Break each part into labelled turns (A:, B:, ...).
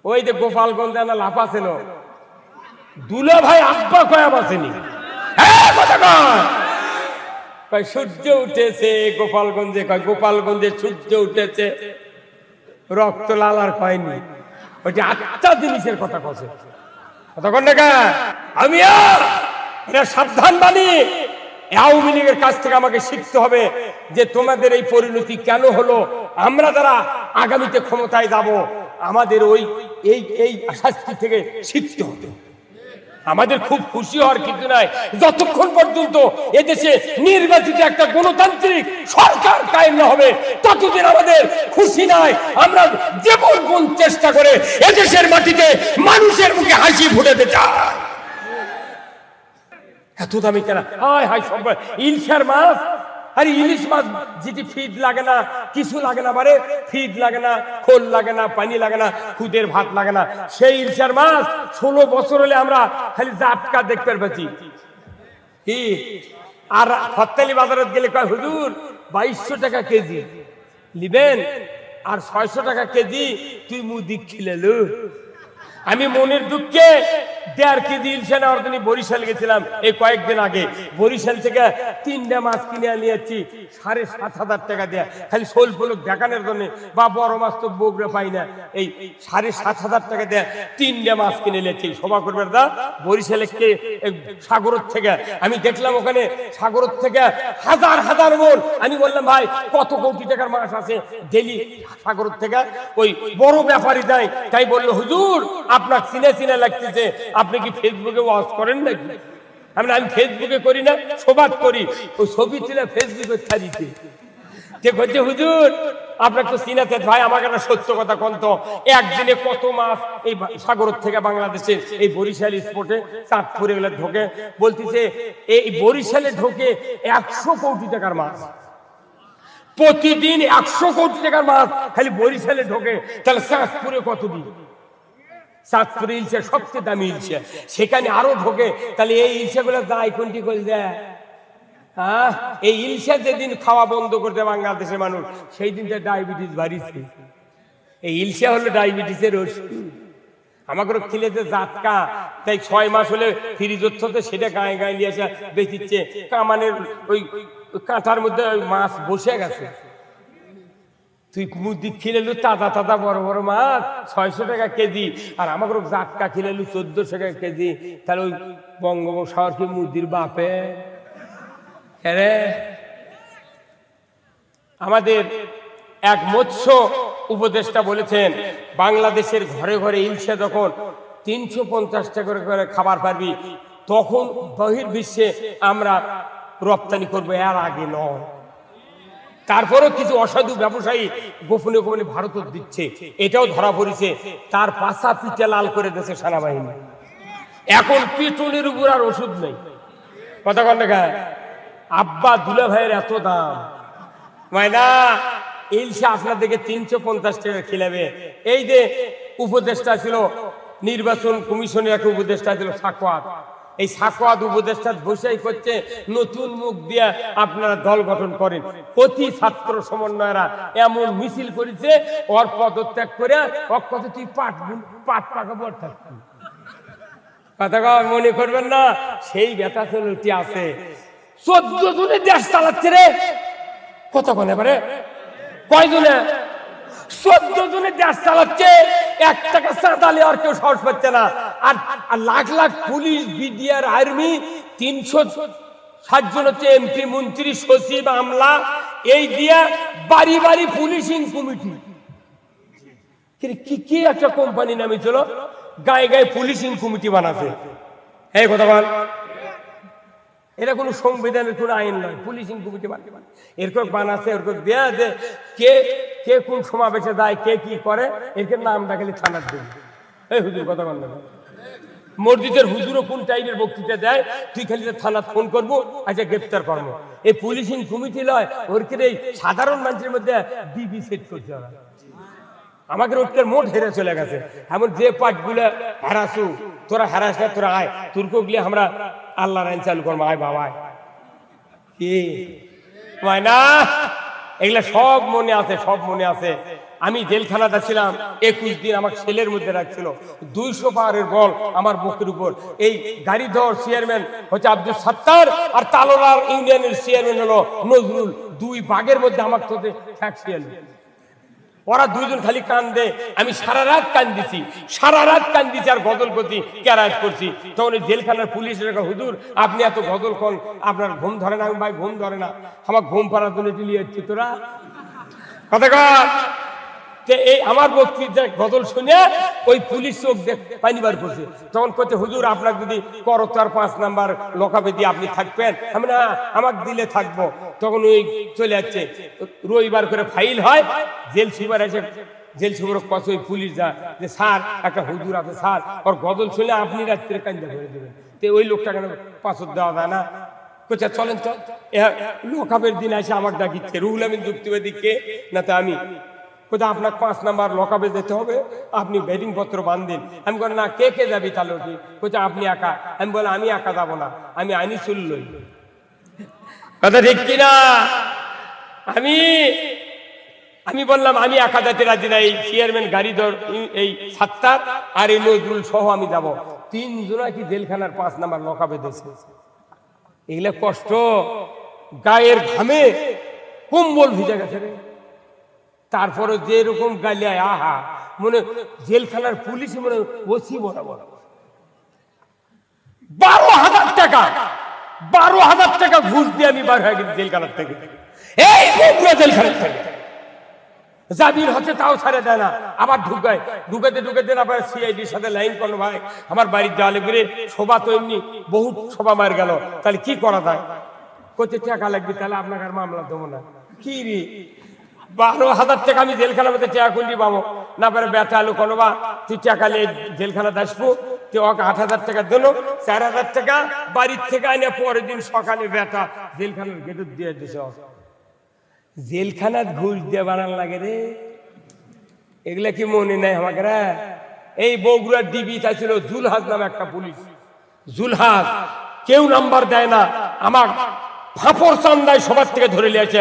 A: ওই যে গোপালগঞ্জে না লাফা ছিল, দুলা ভাই আব্বা কয়া বাসেনি, সূর্য উঠেছে গোপালগঞ্জে, কয় গোপালগঞ্জে সূর্য উঠেছে, রক্ত লাল আর কয়নি। ওই যে আচ্ছা জিনিসের কথা কছে কতক্ষণ দেখা আমি সাবধান বাণী। আওয়ামী লীগের কাছ থেকে আমাকে শিখতে হবে যে তোমাদের এই পরিণতি কেন হলো। আমরা যারা আগামীতে ক্ষমতায় যাব আমাদের ওই এই শাস্তি থেকে শিখতে হবে। আমাদের খুব খুশি হওয়ার কিছু নাই, যতক্ষণ পর্যন্ত এদেশে নির্বাচিত একটা গণতান্ত্রিক সরকার কায়েম না হবে ততদিন আমাদের খুশি নাই। আমরা জীবন কোন চেষ্টা করে এদেশের মাটিতে মানুষের মুখে হাসি ফুটাতে চাই। এত দামি কেন? হায় হায়, সব ইলশার মাছ, আরে ইলিশ মাছ যেটি ফিড লাগে না, কিছু লাগে না, বারে ফিড লাগে না, খোল লাগে না, পানি লাগে না, খুদের ভাত লাগে না, সেই ইলশার মাছ 16 বছর হলে আমরা খালি জাটকা দেখতে পাচ্ছি কি। আর হত্যালি বাজারে গেলে কয় হুজুর 2200 টাকা কেজি নিবেন আর 600 টাকা কেজি, তুই মুদি খিলেলু। আমি মনের দুঃখে 1.5 কেজি ইলশা নেওয়ার জন্য বরিশাল গেছিলাম এই কয়েকদিন আগে। বরিশাল থেকে 3টা মাছ কিনে নিয়েছি 7,500 টাকা দিয়ে, খালি শোল ফলক দেখানোর জন্য, বা বড় মাছ তো বগরে পাই না, এই 7,500 টাকা দিয়ে 3টা মাছ কিনে নিয়েছি। সভা করবে দা বরিশালে সাগরের থেকে আমি দেখলাম, ওখানে সাগরের থেকে হাজার হাজার মন। আমি বললাম ভাই কত কোটি টাকার মাছ আছে ডেলি সাগরের থেকে? ওই বড় ব্যাপারী যায়, তাই বললো হুজুর আপনার চিনে চিনে লাগতেছে, আপনি কি ফেসবুকে ওয়াচ করেন নাকি? আমি ফেসবুকে করি না, সবাদ করি। ওই ছবি তুলে ফেসবুকে ছাড়িতে বলছে হুজুর আপনার তো চিনাতে। ভাই আমাকে একটা সত্য কথা কোন তো, একদিনে কত মাছ এই সাগরের থেকে বাংলাদেশে এই বরিশাল স্পোর্টে চাঁদপুরে গেলে ঢোকে? বলতেছে এই বরিশালে ঢোকে 100 কোটি টাকার মাছ প্রতিদিন, 100 কোটি টাকার মাছ খালি বরিশালে ঢোকে। তাহলে চাঁদপুরে কতদিন? চাঁদপুরে ইলশা সবচেয়ে দামি ইলশা, সেখানে আরো ঢোকে। তাহলে এই ইলশাগুলো যায় কোনটি করে দেয়? এই ইলশা যেদিন খাওয়া বন্ধ করতে বাংলাদেশের মানুষ, সেই দিনটা ডায়াবেটিস বাড়িছে। এই ইলশা হলো ডায়াবেটিসের ওষুধ। আমাকে খিলেতে জাতকা, তাই 6 মাস হলে ফ্রিজ হচ্ছে, সেটা গায়ে গায়ে নিয়ে আসা বেচিচ্ছে। কামানের ওই কাঁটার মধ্যে ওই মাছ বসে গেছে, তুই মুদি খিলেলু তাজা তাজা বড় বড় মাছ 600 টাকা কেজি, আর আমাকে জাতকা খিলেলু 1400 টাকা কেজি। তাহলে ওই বঙ্গোপসাগর কি মুদির বাপে? আমাদের এক মৎস্য উপদেষ্টা বলেছেন বাংলাদেশের ঘরে ঘরে ইলশা যখন 350 টাকা করে খাবার পারবি তখন বহির্বিশ্বে আমরা রপ্তানি করবো, এর আগে নয়। তারপরও কিছু অসাধু ব্যবসায়ী গোপনে গোপনে ভারত দিচ্ছে, এটাও ধরা পড়েছে। তার পাশা পিঠে লাল করে দিয়েছে সেনাবাহিনী। এখন পেট্রোলের উপর আর ওষুধ নেই। কথা কন দেখা আব্বা দুলা ভাইয়ের এত দাম না, ইলশা আপনাদেরকে 350 টাকা খিলাবে। এই যে উপদেষ্টা ছিল নির্বাচন কমিশনের একটা উপদেষ্টা ছিল সাকওয়াত, এই সাকওয়াত উপদেষ্টা বসেই করছে নতুন মুখ দিয়ে আপনারা দল গঠন করেন। প্রতি ছাত্র সমন্বয়রা এমন মিছিল করেছে, ওর পদত্যাগ করে ওর কত তুই পাট পাকাবো থাকবি। কথা মনে করবেন না, সেই ব্যথা চলতি আছে। 14 জনে দেশ চালাচ্ছে রে। কতক্ষণ এবারে কয়জনে? 14 জনে দেশ চালাচ্ছে, 1 টাকা চাঁদালে আর কেউ সাহস পাচ্ছে না। আর lakh lakh police, BDR, army, 360 জন হচ্ছে এমপি, মন্ত্রী, সচিব, আমলা, এই দিয়া বাড়ি বাড়ি পুলিশিং কমিটি। কি একটা কোম্পানি নামে ছিল, গায়ে গায়ে পুলিশিং কমিটি বানাছে। এই কথা বল, এটা কোনো সংবিধানের কোনো আইন নয়, পুলিশিং কমিটি এরকম বানাচ্ছে। এরকম দেয়া যে কে কে কোন সমাবেশে যায়, কে কি করে, এরকম নামটা খালি থানার দেবে। এই হুজুর কথা বল না, মসজিদের হুজুরও কোন টাইপের বক্তৃতা দেয়, তুই খালি থানার ফোন করবো, আচ্ছা গ্রেপ্তার করবো। এই পুলিশিং কমিটি লয়, ওর কে সাধারণ মানুষের মধ্যে বিবি সেট করতে হবে। আমাকে রোডটার মোট হেরে চলে গেছে। এমন যে পার্টগুলো হারাসু, তোরা হারাস না, তোরা আয়, তুর্ক গিয়ে আমরা আল্লাহর আইন চালু করবো, আয় বাবা কি না, এগুলা সব মনে আছে, সব মনে আছে। আমি জেলখানাতে ছিলাম 21 দিন। আমার ছেলের মধ্যে রাখছিল 200 পাওয়ারের বল আমার বুকের উপর। এই গাড়ি ধর চেয়ারম্যান হচ্ছে আব্দুল সত্তার, আর তালোলার ইউনিয়নের চেয়ারম্যান হলো নজরুল। দুই বাঘের মধ্যে আমার সাথে ফ্যাক্সিয়াল। ওরা দুইজন খালি কান্দে, আমি সারা রাত কান্দিছি, আর গজল করছি, ক্যারাত করছি। তখন জেলখানার পুলিশের হুজুর আপনি এত গজল কোন, আপনার ঘুম ধরে না? আমি ভাই ঘুম ধরে না, আমার ঘুম পাড়ার জন্য টিলিয়ে যাচ্ছি তোরা কথা কর। এই আমার বক্তৃতা গজল শুনে ওই পুলিশ চোখ পানি বার করছে। তখন করছে হুজুর আপনার যদি করতার 5 নাম্বার লকাপে দিয়ে আপনি থাকবেন। আমি না, আমার দিলে থাকবো। তখন ওই চলে যাচ্ছে, রবিবার করে ফাইল হয়, জেল সুপার এসে জেল সুপার কত ওই পুলিশ যা যে স্যার একটা হুজুর আছে স্যার, ওর গজল শুনে আপনি রাত্রে কান্দা করে দেবেন। তো ওই লোকটা কেন পাঁচর দেওয়া যায় না? কোথা চলেন তো লকাপের দিন এসে আমার ডাকিচ্ছে, রুহুল আমিন যুক্তিবাদী কে না? তো আমি কোথা আপনার 5 নাম্বার লকাপে যেতে হবে, আপনি বেডিং পত্র বান্ধেন। আমি বলি না, কে কে যাবি তাহলে? কোথা আপনি একা? আমি বলি আমি একা যাবো না, আমি আনিসুল লই। কথা ঠিক কিনা? আমি বললাম আমি একা যেতে রাজি না, এই চেয়ারম্যান গাড়ি ধর, এই সত্তার আর এই নজরুল সহ আমি যাব। 3 জনা কি জেলখানার 5 নাম্বার লকাপে দিয়েছে। এগুলা কষ্ট, গায়ের ঘামে কম্বল ভিজে গেছে রে। তারপরে যেরকম গালিয়ায়, আহা, মনে জেলখানার পুলিশ মনে ওসি বরাবর। 12,000 টাকা 12,000 টাকা ঘুষ দিয়ে আমি বার হয়ে গেছি জেলখানার থেকে, এই বগুড়া জেলখানার থেকে। জামিন হচ্ছে তাও ছাড়ে দেয় না, আবার ঢুকাতে না পারে সিআইডির সাথে লাইন করলো। ভাই আমার বাড়ির জালে করে শোভা তো এমনি বহুত শোভা মার গেল, তাহলে কি করা যায়? কোথায় টাকা লাগবে, তাহলে আপনাকে আর মামলা দেবো না। কি রে 12,000 টাকা আমি জেলখানা মধ্যে টাকা কুন্ডি পাবো না পারে ব্যথা আলু কোনো বা তুই টাকা নিয়ে জেলখানাতে আসবো। তুই ওকে 8,000 টাকা দিল, 4,000 টাকা বাড়ির থেকে আনে পরের দিন সকালে ব্যথা জেলখানার গেটে দিয়ে দিস। জেলখানার ঘুষ দিয়ে বানান লাগে রে, এগুলা কি মনে নাই আমাকে? এই বগুড়ার ডিবি চাইছিল জুলহাজ নামে একটা পুলিশ, জুলহাজ কেউ নাম্বার দেয় না, আমার ফাঁপড় চান্দায় সবার থেকে ধরে নিয়েছে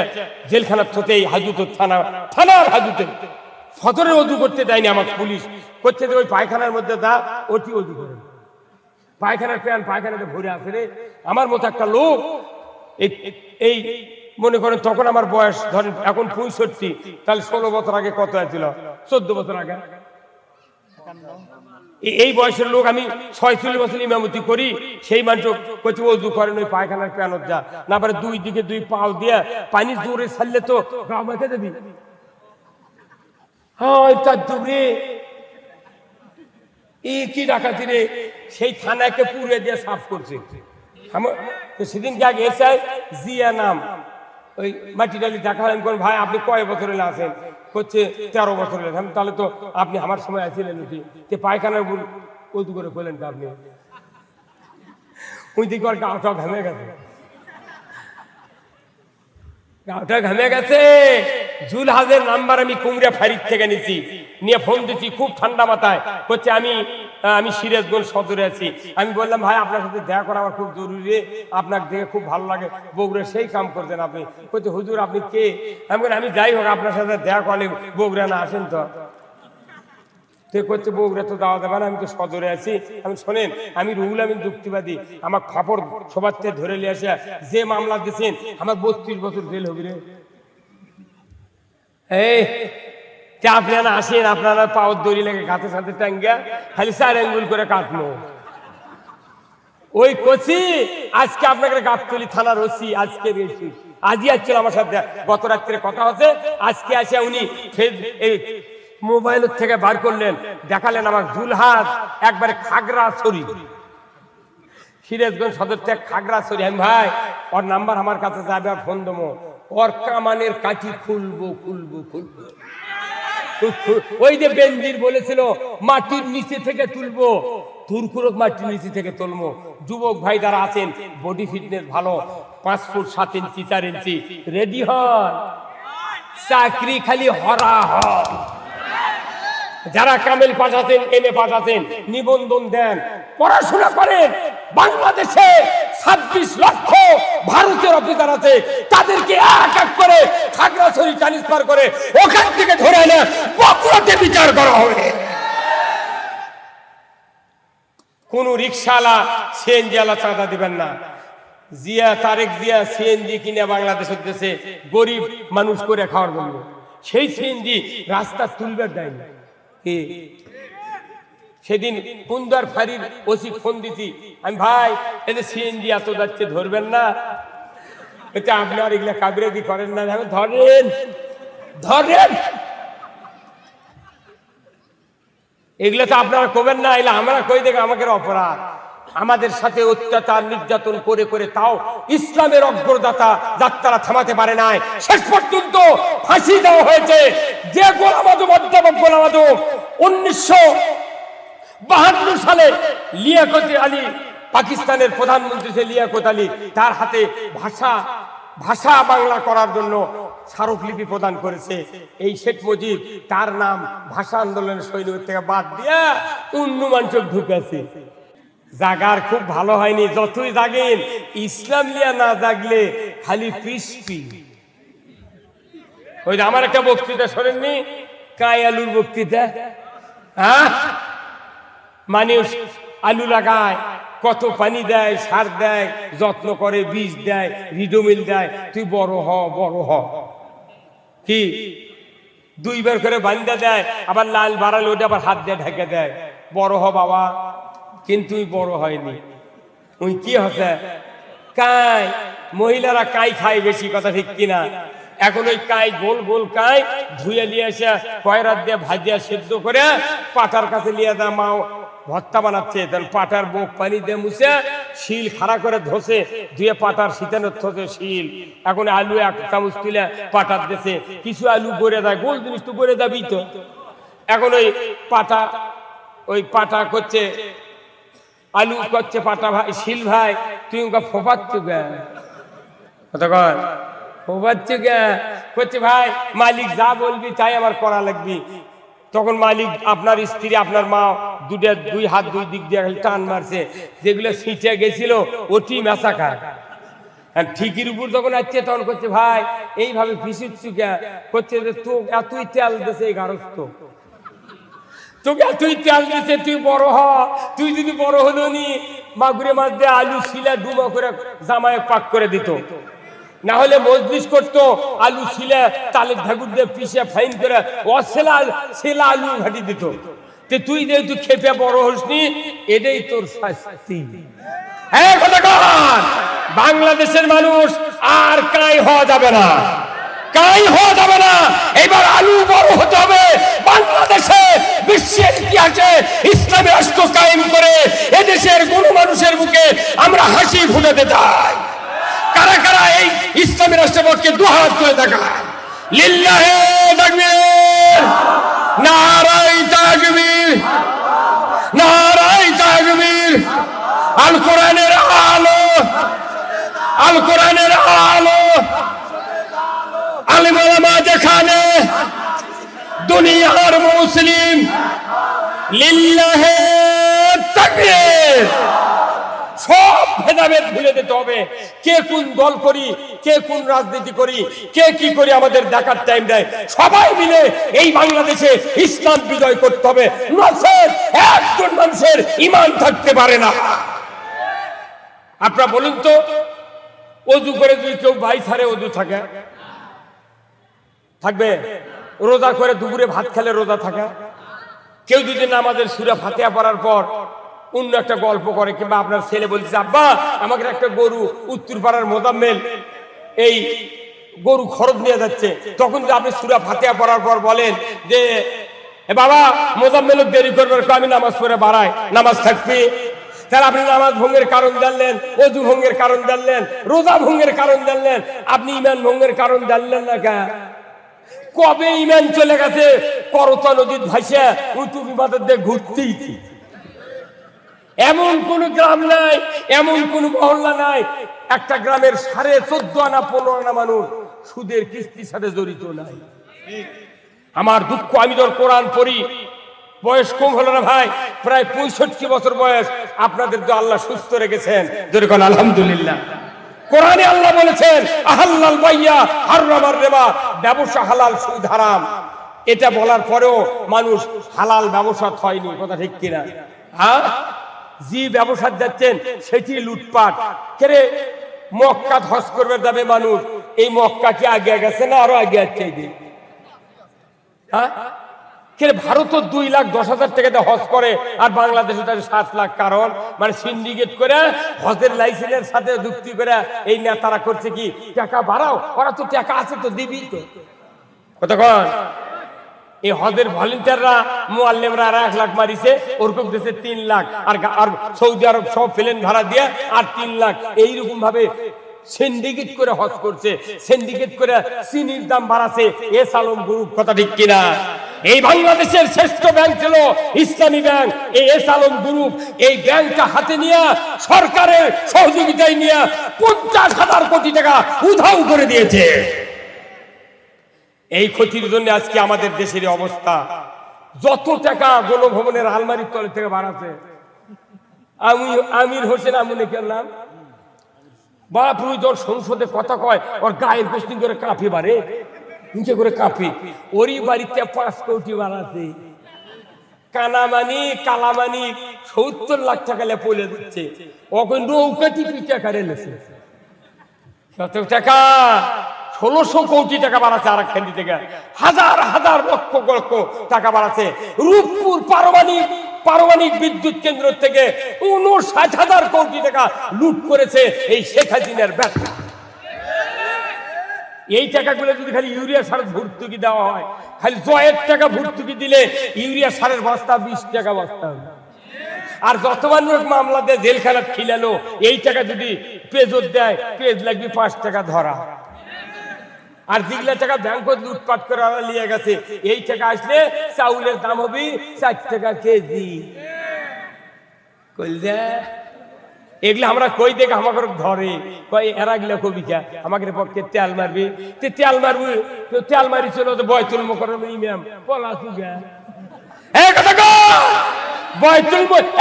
A: জেলখানার থতে, এই হাজুতের থানার হাজুতে ফজরের অজু করতে দেয়নি আমাকে পুলিশ। করছে ওই পায়খানার মধ্যে দা ওটি অজু করে, পায়খানার প্যান পায়খানাতে ভরে আসে রে। আমার মতো একটা লোক, এই মনে করেন তখন আমার বয়স ধরেন এখন 65, তাহলে 16 বছর আগে কত আছিল? 14 বছর আগে। এই বয়সের লোক আমি 46 বছর ইমামতি করি, সেই মানুষ কচি অজু করেন ওই পায়খানার প্যানত যা না পারে 2 দিকে 2 পাও দিয়ে পানি জোরে ছাড়লে তো গাও মেখে দেবি। হ্যাঁ তার দুবরে কি ডাকাতি রে, সেই থানাকে পুড়ে দিয়ে সাফ করছে। সেদিনকে আগে এসে জিয়া নাম ওই মাটি ডালি দেখা হলেন, কোন ভাই আপনি কয় বছর এলে আসেন? করছে 13 বছর এলেন। তাহলে তো আপনি আমার সময় আসছিলেন, পায়খানার উদু করে বললেন তো আপনি। ওই দিকে গাওটা ঘামে গেছে, গাওটা ঘামে গেছে। জুলহাজের নাম্বার আমি কুমড়া ফাঁড়ির থেকে নিছি, নিয়ে ফোন দিচ্ছি খুব ঠান্ডা মাথায়। করছে আমি সিরাজগঞ্জ সদরে আছি। আমি বললাম ভাই আপনার সাথে দেখা করা আমার খুব জরুরি, আপনাকে দেখে খুব ভালো লাগে, বগুড়া সেই কাম করতেন আপনি। বলছে হুজুর আপনি কে? আমি বলি আমি যাই হোক আপনার সাথে দেখা করলে বগুড়া না আসেন তো? করছে বগুড়া তো যাওয়া যাবে না, আমি তো সদরে আছি। আমি শোনেন, আমি রুহুল আমিন যুক্তিবাদী, আমার ফাপড় সবার থেকে ধরে নিয়ে আসে যে মামলা দিচ্ছেন আমার 32 বছর জেল হবে রে। এই আপনারা আসেন, আপনারা পাওয়ার দড়ি লেগে গাছে সাথে টাঙ্গা খালি 4 আঙ্গুল করে কাটলো। ওই কচি আজকে আপনাকে গাবতলী থানার ওসি আজকে বেশি আজই আসছিল আমার সাথে, গত রাত্রে কথা হচ্ছে। আজকে আসে উনি মোবাইলের থেকে বার করলেন, দেখালেন আমার জুলহাজ একবারে খাগড়াছড়ি, সিরাজগঞ্জ সদর থেকে খাগড়াছড়ি। আমি ভাই ওর নাম্বার আমার কাছে যাবে, আর ফোন দেবো, ওর কামানের কাঠি খুলবো। ওই যে বেনজির বলেছিল মাটির নিচে থেকে তুলবো, তুরকুরক মাটির নিচে থেকে তুলবো। যুবক ভাই যারা আছেন বডি ফিটনেস ভালো, 5 ফুট 7 ইঞ্চি 4 ইঞ্চি রেডি হন, চাকরি খালি হরা হন। যারা কামেল পাঠাতেন, এমএ পাঠাতেন, নিবন্ধন দেন, পড়াশোনা করেন। বাংলাদেশে 26 লক্ষ ভারতের অফিসার আছে, তাদেরকে এক এক করে খাগড়াছড়ি ট্রান্সফার করে ওখান থেকে ধরে এনে বগুড়াতে বিচার করা হবে। কোন রিক্সাওয়ালা সিএনজি ওয়ালা চাঁদা দিবেন না। জিয়া, তারেক জিয়া সিএনজি কিনে বাংলাদেশের দেশে গরিব মানুষ করে খাওয়ার জন্য, সেই সিএনজি রাস্তা তুলবার দেয়নি। সেদিন কুন্দার ফাঁড়ির ওসি ফোন দিছি, আমি ভাই এদের সিএনজি এত যাচ্ছে ধরবেন না? এটা আপনার এগুলা কাবিরাজি করেন না? ধরেন ধরেন, এগুলো তো আপনারা করবেন না, এগুলো আমরা কই দেখে আমাকে অপরাধ। আমাদের সাথে অত্যাচার নির্যাতন করে করে তাও ইসলামের অগ্রদাতা যাত্রা থামাতে পারে নাই। শেষ পর্যন্ত ফাঁসি দেওয়া হয়েছে। যে গোলাম আজম, অধ্যাপক গোলাম আজম 1952 সালে লিয়াকত আলী, পাকিস্তানের প্রধানমন্ত্রী সে লিয়াকত আলী, তার হাতে ভাষা বাংলা করার জন্য স্মারকলিপি প্রদান করেছে। এই শেখ মুজিব তার নাম ভাষা আন্দোলনের সৈনিক থেকে বাদ দিয়ে অন্য মানুষ ঢুকেছে। জাগার খুব ভালো হয়নি। যতই জাগেন ইসলাম নিয়ে না জাগলে খালি ক্রিস্পি। ওই আমার একটা বক্তৃতা শোনেননি, কাই আলুর বক্তৃতা? হ্যাঁ, মানুষ আলু লাগায়, কত পানি দেয়, সার দেয়, যত্ন করে, বীজ দেয়, রিডোমিল দেয়, তুই বড় হ বড় হ। কি 2 বার করে বান্দা দেয়, আবার লাল বাড়ালে ওটা আবার হাত দিয়ে ঢেকে দেয়, বড় হ বাবা। কিন্তু বড় হয়নি। ওই কি হচ্ছে, কাই। মহিলারা কাই খায় বেশি, কথা ঠিক কিনা? এখন ওই কাই, গোল গোল কাই ধুয়ে নিয়ে এসে কয়রাত দিয়ে ভাজিয়া সেদ্ধ করে পাটার কাছে নিয়ে দেয়। মা ভর্তা বানাচ্ছে, তখন পাটার বুক পানি দিয়ে মুছে শিল খাড়া করে ধসে ধুয়ে পাটার শীতানোর থসে শিল। এখন আলু 1 চামচ তুলে পাটার দেশে কিছু আলু গড়ে দেয়, গোল জিনিস তো গড়ে যাবি তো। এখন ওই পাটা করছে, আলু করছে পাটা, ভাই শিল ভাই তুই ওকে ফোপাচ্ছ গে, কতক্ষণ ফোপাচ্ছ গে করছে, ভাই মালিক যা বলবি তাই আমার করা লাগবি। তখন মালিক, আপনার স্ত্রী, আপনার মা 2 হাত 2 দিক দিয়ে টান মারছে, যেগুলো ছিঁচে গেছিল ওটি মেশা খায়। ঠিকির উপর যখন আসছে তখন করছে, ভাই এইভাবে পিছুচ্ছু কে? করছে যে তো এতই তেল দিয়েছে এই গারস্থ, তোকে এতই তেল দিয়েছে, তুই বড় হ। তুই যদি বড় হলো নি, মাগুরে মাছ দিয়ে আলু শিলা ডুমো করে জামায় পাক করে দিত, না হলে মজলিস করতো, আলু শিলা তালের ঢাকুর দিয়ে পিষে ফাইন করে সেলা আলু ঘাটি দিত। তুই যেহেতু খেপে বড় হসনি, এটাই তোর শাস্তি। হ্যাঁ কতক্ষণ বাংলাদেশের মানুষ আর কাই হওয়া যাবে না, কাই হওয়া যাবে না। এবার আলু বড় হতে হবে। বাংলাদেশে বিশ্বের ইতিহাসে ইসলামী রাষ্ট্র কায়েম করে এদেশের কোন মানুষের মুখে আমরা হাসি ফুটাতে চাই। কারা কারা এই ইসলামী রাষ্ট্রপতিকে 2 হাত তুলে দেখায়? লিল্লাহে তাকবীর, নারায়ে তাকবীর, নারায়ে তাকবীর। আল কোরআনের আলো, আল কোরআনের আলো, আলেম ওলামা যেখানে, দুনিয়ার মুসলিম, লিল্লাহে তাকবীর। সব ভেদাভেদ ভুলে যেতে হবে। কে কোন দল করি, কে কোন রাজনীতি করি, কে কি করি, আমাদের দেখার টাইম দেয়। সবাই মিলে এই বাংলাদেশে ইসলাম বিজয় করতে হবে। নচেত একজন মানুষের ঈমান থাকতে পারে না। আপনারা বলুন তো, ওযু করে যদি কেউ ভাই ছাড়ে ওযু থাকবে? রোজা করে দুপুরে ভাত খেলে রোজা থাকে? কেউ যদি নামাজের সূরা ফাতিহা পড়ার পর অন্য একটা গল্প করে, কিংবা আপনার ছেলে বলছে, আব্বা আমাকে একটা গরু উত্তর পাড়ার মোজাম্মেল এই গরু খরচ নিয়ে যাচ্ছে, তখন যদি আপনি সূরা ফাতিহা পড়ার পর বলেন যে বাবা মোজাম্মেল দেরি করবে, আমি নামাজ পড়ে বাড়াই, নামাজ থাকবে? তাহলে আপনি নামাজ ভঙ্গের কারণ জানলেন, ওযু ভঙ্গের কারণ জানলেন, রোজা ভঙ্গের কারণ জানলেন, আপনি ঈমান ভঙ্গের কারণ জানলেন না কেন? কবে ঈমান চলে গেছে করতা নদীর ভাসিয়া উঁচু বিমানের দিয়ে ঘুরতেই। এমন কোন গ্রাম নাই, এমন কোন মহল্লা নাই, একটা গ্রামের 14.5 আনা 15 আনা মানুষ সুদের কিস্তির সাথে জড়িত নাই। আমার দুঃখ, আমি যখন কোরআন পড়ি বয়স কম হলো না ভাই, প্রায় 65 বছর বয়স। আপনাদের তো আল্লাহ সুস্থ রেখেছেন, যেরকম আলহামদুলিল্লাহ। কোরআনে আল্লাহ বলেছেন আহাল্লাল বাইয়া হারামার রিবা, ব্যবসা হালাল সুদ হারাম। এটা বলার পরেও মানুষ হালাল ব্যবসা হয়নি, কথা ঠিক কিনা? হ্যাঁ, যে ব্যবসা যাচ্ছেন সেটি লুটপাট। কেরে মক্কা হজ করবে যাবে মানুষ, এই মক্কা কি আগে গেছে না আরো আগে আছে? হ্যাঁ, ভারত 2,10,000 টাকাতে হজ করে আর বাংলাদেশে 7 লাখ। কারণ মানে সিন্ডিকেট করে হজের লাইসেন্সের সাথে যুক্তি করে এই নেতারা করছে কি, টাকা বাড়াও, ওরা তো টাকা আছে তো দিবি তো। কতক্ষণ এই হজের ভলেন্টিয়াররা মুআল্লিমরা 1 লাখ মারিছে, ওরকম দেশে 3 লাখ, আর সৌদি আরব সব প্লেন ভাড়া দিয়ে আর 3 লাখ। এইরকম ভাবে সিন্ডিকেট করে হজ করছে, সিন্ডিকেট করে চিনির দাম বাড়াছে এস আলম গ্রুপ, কথা ঠিক কিনা? এই বাংলাদেশের শ্রেষ্ঠ ব্যাংক ছিল ইসলামী ব্যাংক। এই এস আলম গ্রুপ এই ব্যাংকটা হাতে নিয়ে সরকারের সহযোগিতায় নিয়ে 50,000 কোটি টাকা উধাও করে দিয়েছে। এই ক্ষতির জন্য আজকে আমাদের দেশের অবস্থা। যত টাকা গণভবনের আলমারির তলে থেকে বাড়াছে। আমির হোসেন আমুনের নাম বাপুর যখন সংসদে কথা কয়, ওর গায়ের গোষ্ঠী করে কাঁপি বাড়ে, নিচে করে কাঁপি। ওরই বাড়িতে 5 কোটি বাড়াছে। কানামানি কালামানি 70 লাখ টাকা পড়ে দিচ্ছে। ওকে নৌকাটি পিঠা কারে লেছে কত টাকা, 1600 কোটি টাকা বাড়াচ্ছে। আর একখানি থেকে হাজার হাজার লক্ষ লক্ষ টাকা বাড়াচ্ছে। রূপপুর পারমাণবিক বিদ্যুৎ কেন্দ্র থেকে 59,000 কোটি টাকা লুট করেছে এই শেখ হাসিনার ব্যবসা। এই টাকাগুলো যদি খালি ইউরিয়া সার ভর্তুকি দেওয়া হয়, খালি জয়ের টাকা ভর্তুকি দিলে ইউরিয়া সারের বস্তা 20 টাকা বস্তা। আর যত মানুষ মামলা দিয়ে জেলখানা খিলালো, এই টাকা যদি পেজত দেয়, পেজ লাগবে 5 টাকা ধরা। আর যেগুলা টাকা ব্যাংকত লুটপাট করে নিয়ে গেছে, এই টাকা আসলে চাউলের দাম হবে 4 টাকা কেজি। এগুলা আমরা কই দেখে আমাকে ধরে কয় এরা গিলা কবিকা আমাকে পক্ষে তেল মারবি, তেল মারবি, তেল মারি ছিল বয়তুল মোকাররম ইমাম পলাশুগা।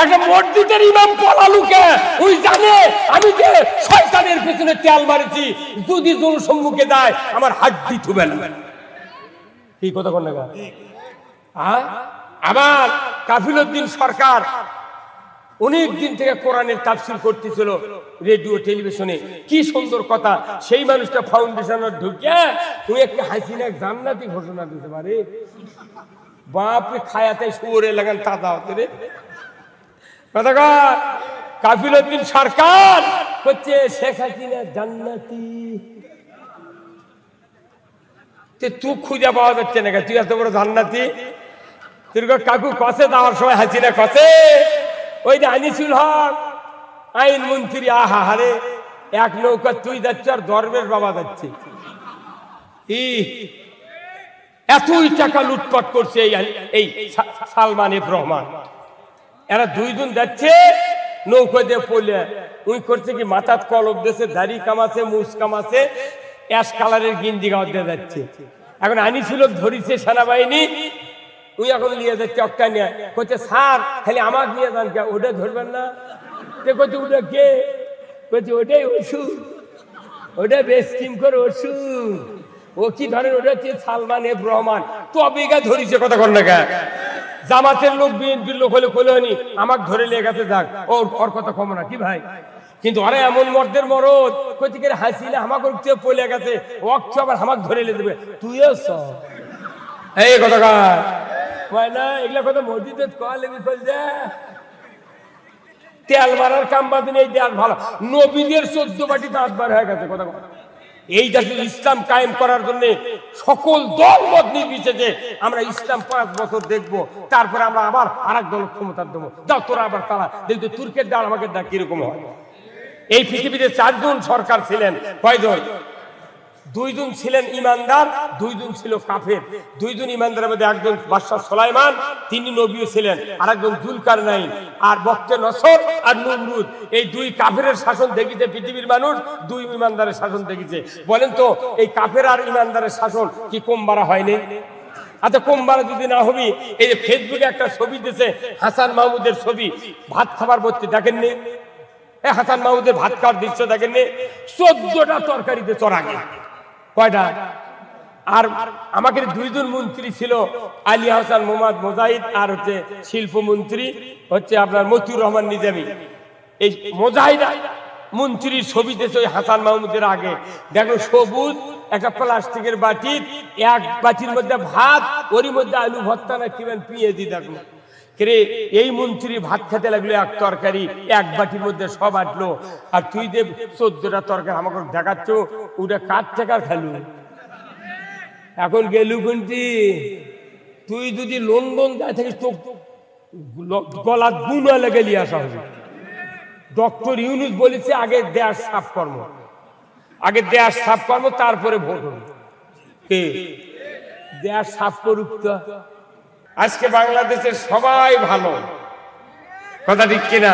A: একটা মসজিদের ইমাম পলালুকে ওই জানে আমি যে শয়তানের পেছনে তেল মারিছি, যদি জনসম্মুখে যায় আমার হাড্ডি থুবে না। কি কথা কোন লাগা? আবার কাফিলউদ্দিন সরকার অনেক দিন থেকে কোরআনের তাফসীর করতেছিল রেডিও টেলিভিশনে। কি সুন্দর কথা। সেই মানুষটা ফাউন্ডেশনে ঢুকে তুই একটা হাসিনা জান্নাতি ঘোষণা দিতে পারে। বাপরে খায়াতে শুয়োরে লাগান তাজা হতে রে কথা। কাফিলউদ্দিন সরকার হচ্ছে শেখ হাসিনা জান্নাতি। তুই খুঁজে পাওয়া যাচ্ছে না, তুই এত বড় জান্নাতি। তুই কাকু কষে যাওয়ার সময় হাসিনা কষে, ওই যে আনিসুল হক আইন মন্ত্রী, আহা হারে এক নৌকা তুই যাচ্ছ আর দরবেশ বাবা যাচ্ছে। এতই টাকা লুটপাট করছে এই সালমান এফ রহমান। এরা 2 জন যাচ্ছে নৌকা দিয়ে পড়লে, উই করছে কি মাথাত কলব দিয়েছে, দাড়ি কামাছে, মুছ কামাছে, অ্যাশ কালারের গিঞ্জি গাওয়া দিয়ে যাচ্ছে। এখন আনিসুল হক ধরিছে সেনাবাহিনী, উই এখন নিয়ে যাচ্ছে অক্কা নিয়ে। কইছে স্যার খালি আমার নিয়ে যান কে, ওটা ধরবেন না? কইছে ওটা কে? কইছে ওটাই ওষুধ, ওটা বেশ স্কিম করে ওষুধ। ও কি ধরেন? ওটা হচ্ছে সালমান এফ রহমান। তবেগা ধরিছে কথা কন না। জামাতের লোক বিএনপির লোক হলে কইলেনি আমাকে ধরে নিয়ে গেছে, যাক ওর কথা কম না কি ভাই। কিন্তু ওরা এমন মর্দের মরদ, কইতে গেলে হাসিলে আমাকে পলে গেছে, অক্ষ আবার আমাকে ধরে নিয়ে দেবে। তুইও এই কথা না, এগুলা কথা মসজিদে তেল মারার কাম বাদিন। এই দেয়াল ভালো, নবীদের 14 বাটি দাঁত বার হয়ে গেছে কথা। এই দেশে ইসলাম কায়েম করার জন্য সকল দল মত নির্বিশেষে আমরা ইসলাম 5 বছর দেখবো, তারপরে আমরা আবার আরেক দল ক্ষমতার দেবো। যাও তোরা আবার তারা দেখতো তুর্কের ডাল আমাকে ডাক কিরকম হয়। এই পৃথিবীতে 4 জন সরকার ছিলেন। কয়জন? 2 জন ছিলেন ইমানদার, 2 জন ছিল কাফের। 2 জন ইমানদারের মধ্যে একজন বাদশা সুলাইমান, তিনি নবীও ছিলেন, আর একজন জুলকারনাইন আর বক্তে নসর আর নমরুদ। এই 2 কাফেরের শাসন দেখিছে পৃথিবীর মানুষ, 2 ইমানদারের শাসন দেখিছে। বলেন তো এই কাফের আর ইমানদারের শাসন কি কম বাড়া হয়নি? আচ্ছা কোমবারে যদি না হবি, এই যে ফেসবুকে একটা ছবি দিয়েছে হাসান মাহমুদের ছবি, ভাত খাবার ভর্তি, দেখেননি? হাসান মাহমুদের ভাত খাওয়ার দৃশ্য দেখেননি? 14টা তরকারিতে চড়াগে, কয়টা? আর আমাকে দুইজন মন্ত্রী ছিল, আলী হাসান মোহাম্মদ মোজাহিদ আর হচ্ছে শিল্পমন্ত্রী হচ্ছে আপনার মতিউর রহমান নিজামী। এই মোজাহিদ মন্ত্রীর ছবি দিয়েছে ওই হাসান মাহমুদের আগে, দেখো সবুজ একটা প্লাস্টিকের বাটি, এক বাটির মধ্যে ভাত, ওর মধ্যে আলু ভর্তা না কিবেন পেঁয়াজি, দেখো রে এই মন্ত্রী ভাত খেতে লাগলো এক তরকারি এক বাটির মধ্যে সব আটলো, আর তুই যে 14টা তরকারি আমাকে দেখাচ্ছ, ওটা কার টাকার খালু? এখন গেলু কোনটি? তুই যদি লন্ডন যায় থাকিস তো গলা গুনা লেগে আসা হবে। ডক্টর ইউনুস বলেছে আগে দেশ সাফ কর্ম, আগে দেশ সাফ কর্ম, তারপরে ভোট হবে। কে দেশ সাফ করুক? তো আজকে বাংলাদেশের সবাই ভালো, কথা ঠিক কিনা?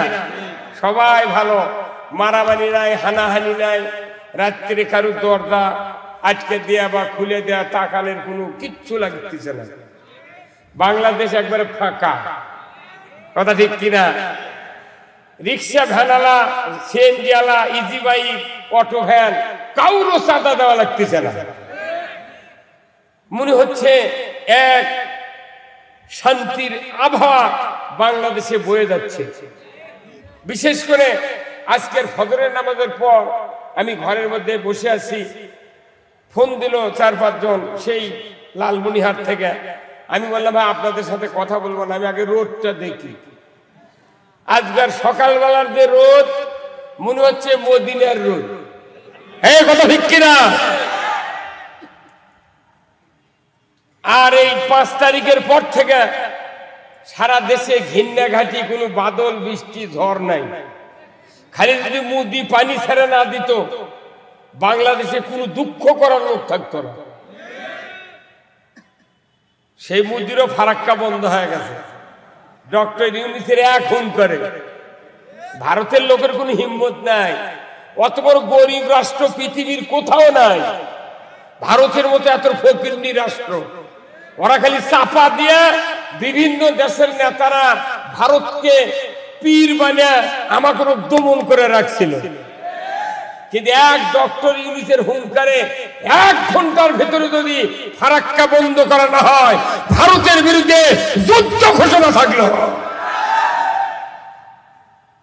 A: সবাই ভালো, মারামারি নাই, হানাহানি নাই, রাত্রে কারুর দরজা আজকে দেয়া বা খুলে দেয়া তাকালের কোনো কিচ্ছু লাগতেছে না। বাংলাদেশ একবারে ফাঁকা, কথা ঠিক কিনা? রিক্সা ভ্যানালা, সিএনজি আলা, ইজি বাইক, অটো ভ্যান, কাউরও চাঁদা দেওয়া লাগতেছে না। মনে হচ্ছে এক শান্তির আবহাওয়া বাংলাদেশে বয়ে যাচ্ছে। বিশেষ করে আজকের ফজরের নামাজের পর আমি ঘরের মধ্যে বসে আছি, ফোন দিল 4-5 জন সেই লালমনিহাট থেকে। আমি বললাম ভাই আপনাদের সাথে কথা বলবো না, আমি আগে রোদটা দেখি। আজকের সকালবেলার যে রোদ, মনে হচ্ছে মদিনার রোদ। এই কথা ঠিক কিনা? আর এই 5 তারিখের পর থেকে সারা দেশে ঘিন্না ঘাটি, কোনো বাদল বৃষ্টি ঝড় নাই। খালি যদি মোদি পানি ছেড়ে না দিত, বাংলাদেশে কোনো দুঃখ করার লোক থাকতো না। সেই মোদিরও ফারাক্কা বন্ধ হয়ে গেছে। ডক্টর ইউনুসের খুন করে, ভারতের লোকের কোনো হিম্মত নাই। অত বড় গরিব রাষ্ট্র পৃথিবীর কোথাও নাই, ভারতের মতো এত ফকিরনি রাষ্ট্র। ওরা খালি চাপা দিয়ে বিভিন্ন দেশের নেতারা ভারতকে পীর বানিয়ে আমাকে দমন করে রাখছিল। কিন্তু এক ডক্টর ইউনুসের হুঙ্কারে 1 ঘন্টার ভেতরে যদি ফারাক্কা বন্ধ করা না হয়, ভারতের বিরুদ্ধে যুদ্ধ ঘোষণা থাকলো।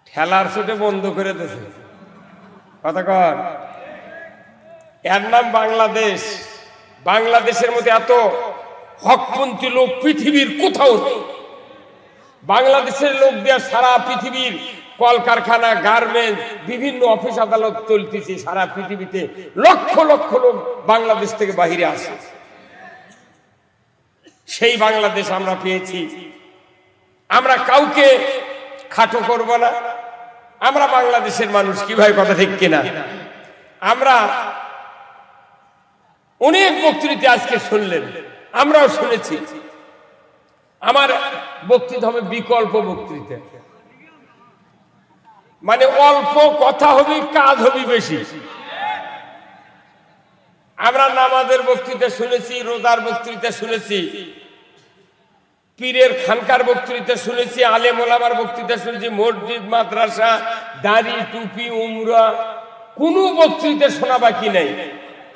A: ঠেলার ছুটে বন্ধ করে দিয়েছে, কথা কর। এর নাম বাংলাদেশ। বাংলাদেশের মধ্যে এত হকপন্থী লোক পৃথিবীর কোথাও নেই। বাংলাদেশের লোক দিয়ে সারা পৃথিবীর কলকারখানা, গার্মেন্টস, বিভিন্ন অফিস আদালত চলতেছে সারা পৃথিবীতে। লক্ষ লক্ষ লোক বাংলাদেশ থেকে বাহিরে আসে। সেই বাংলাদেশ আমরা পেয়েছি। আমরা কাউকে খাটো করব না, আমরা বাংলাদেশের মানুষ। কি ভাই, কথা ঠিক কিনা? আমরা অনেক বক্তৃতা আজকে শুনলেন, আমরাও শুনেছি। আমার বক্তৃতা হবে বিকল্প বক্তৃতা, মানে অল্প কথা হবে, কাজ হবে বেশি। আমরা নামাজের বক্তৃতা শুনেছি, রোজার বক্তৃতা শুনেছি, পীরের খানকার বক্তৃতা শুনেছি, আলেম ওলামার বক্তৃতা শুনেছি, মসজিদ, মাদ্রাসা, দাড়ি, টুপি, উমরা, কোনো বক্তৃতা শোনা বাকি নাই।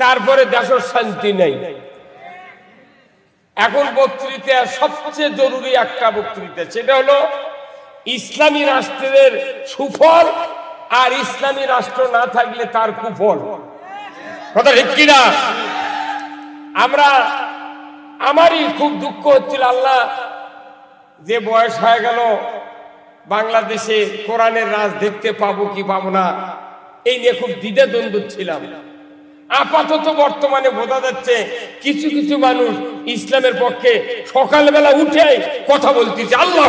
A: তারপরে দেশের শান্তি নাই। এখন বক্তৃতা সবচেয়ে জরুরি একটা বক্তৃতা, সেটা হলো ইসলামী রাষ্ট্রের সুফল আর ইসলামী রাষ্ট্র না থাকলে তার কুফল। কথা ঠিক কিনা? আমারই খুব দুঃখ হচ্ছিল, আল্লাহ যে বয়স হয়ে গেল, বাংলাদেশে কোরআনের রাজ দেখতে পাবো কি পাবো না, এই নিয়ে খুব দ্বিধাদ্বন্দ্ব ছিলাম। আপাতত বর্তমানে বোঝা যাচ্ছে কিছু কিছু মানুষ ইসলামের পক্ষে সকালবেলা উঠে কথা বলতেছে আল্লাহ।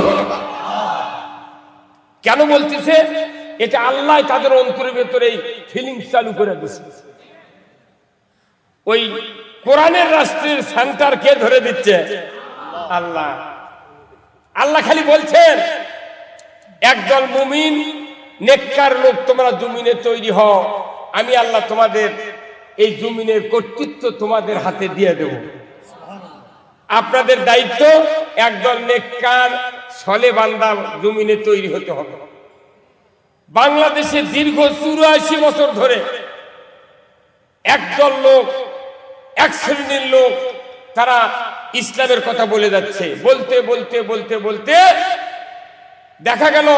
A: কেন বলতেছে? এটা আল্লাহ তাদের অন্তরের ভেতরে ফিলিংস চালু করে দিচ্ছে। ওই কোরআনের রাষ্ট্রের সেন্টার কে ধরে দিচ্ছে? আল্লাহ। আল্লাহ খালি বলছেন একদল মুমিন নেককার লোক তোমরা জমিনে তৈরি হও, আমি আল্লাহ তোমাদের এই জমিনের কর্তৃত্ব তোমাদের হাতে দিয়ে দেব। আপনাদের দায়িত্ব একদল নেককার সলে বান্দা জমিনে তৈরি হতে হবে। বাংলাদেশে দীর্ঘ 84 বছর ধরে একদল লোক, এক শ্রেণীর লোক, তারা ইসলামের কথা বলে যাচ্ছে। বলতে বলতে বলতে বলতে দেখা গেল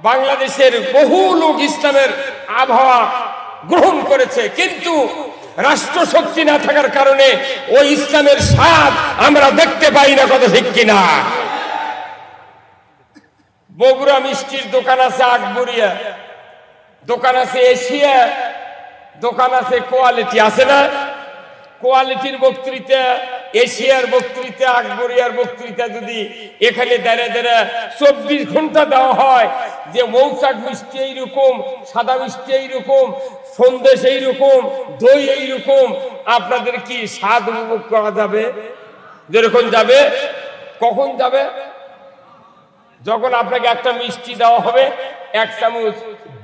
A: বাংলাদেশের বহু লোক ইসলামের আবহাওয়া গ্রহণ করেছে, কিন্তু রাষ্ট্রশক্তি না থাকার কারণে ওই ইসলামের স্বাদ আমরা দেখতে পাই না। কথা ঠিক কিনা? বগুড়া মিষ্টির দোকান আছে আকবরিয়া, দোকান আছে এশিয়া, দোকান আছে কোয়ালিটি, আছে না? কোয়ালিটির বক্তৃতা, এশিয়ার বক্তৃতা, আকবরিয়ার বক্তৃতা যদি এখানে দাঁড়িয়ে দাঁড়িয়ে 24 ঘন্টা দেওয়া হয় যে মৌচাক মিষ্টি এইরকম, সাদা মিষ্টি এইরকম, সন্দেশ এইরকম, দই এইরকম, আপনাদের কি স্বাদ উপভোগ করা যাবে? যেরকম যাবে। কখন যাবে? যখন আপনাকে একটা মিষ্টি দেওয়া হবে, 1 চামচ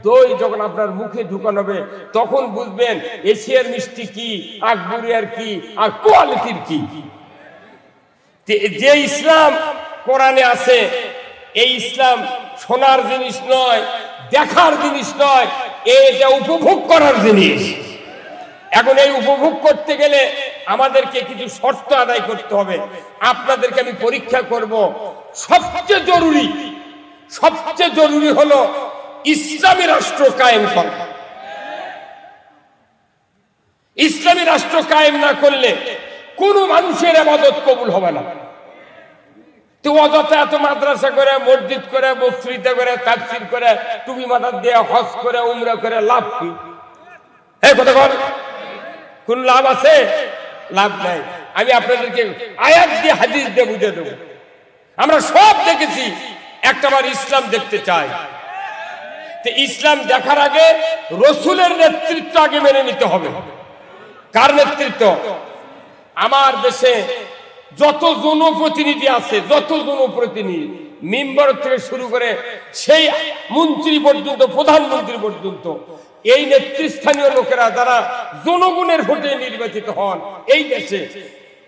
A: দই যখন আপনার মুখে ঢুকানো হবে, তখন বুঝবেন এশিয়ার মিষ্টি কি, আকবরিয়ার কি, আর কোয়ালিটির কি। যে ইসলাম কোরআনে আছে, এই ইসলাম শোনার জিনিস নয়, দেখার জিনিস নয়, এটা উপভোগ করার জিনিস। এখন এই উপভোগ করতে গেলে আমাদেরকে কিছু শর্ত আদায় করতে হবে। আপনাদেরকে আমি পরীক্ষা করব। সবচেয়ে জরুরি হলো ইসলামী রাষ্ট্র কায়েম করা। ইসলামী রাষ্ট্র কায়েম না করলে কোন মানুষের ইবাদত কবুল হবে না। তো অযথা এত মাদ্রাসা করে, মসজিদ করে, বক্তৃতা করে, তাফসীর করে, টুপি মাথা দিয়ে হজ করে, উমরা করে লাভ কি? এই কথা বল, কোন লাভ আছে? লাভ নাই। আমি আপনাদেরকে আয়াত দিয়ে হাদিস দিয়ে বুঝে দেব। আমরা সব দেখেছি, একটাবার ইসলাম দেখতে চাই। তো ইসলাম দেখার আগে রসুলের নেতৃত্ব আগে মেনে নিতে হবে। কার নেতৃত্ব? আমার দেশে যত জনপ্রতিনিধি আছে, মেম্বার থেকে শুরু করে সেই মন্ত্রী পর্যন্ত, প্রধানমন্ত্রী পর্যন্ত, এই নেতৃস্থানীয় লোকেরা যারা জনগণের ভোটে নির্বাচিত হন এই দেশে,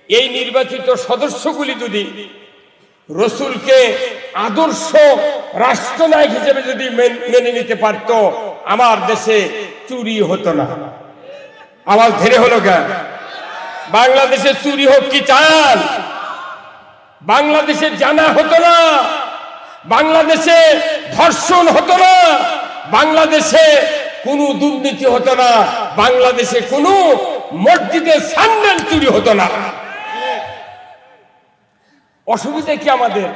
A: এই নির্বাচিত সদস্যগুলি যদি রসুলকে আদর্শ রাষ্ট্রনায়ক হিসেবে যদি মেনে নিতে পারত, আমার দেশে চুরি হতো না। আওয়াজ ধীরে হলো কেন? বাংলাদেশে চুরি হোক কি চান? বাংলাদেশে জানা হতো না, বাংলাদেশে ধর্ষণ হতো না, বাংলাদেশে কোনো দুর্নীতি হতো না, বাংলাদেশে কোনো মসজিদের স্যান্ডেল চুরি হতো না। অসুবিধা কি আমাদের?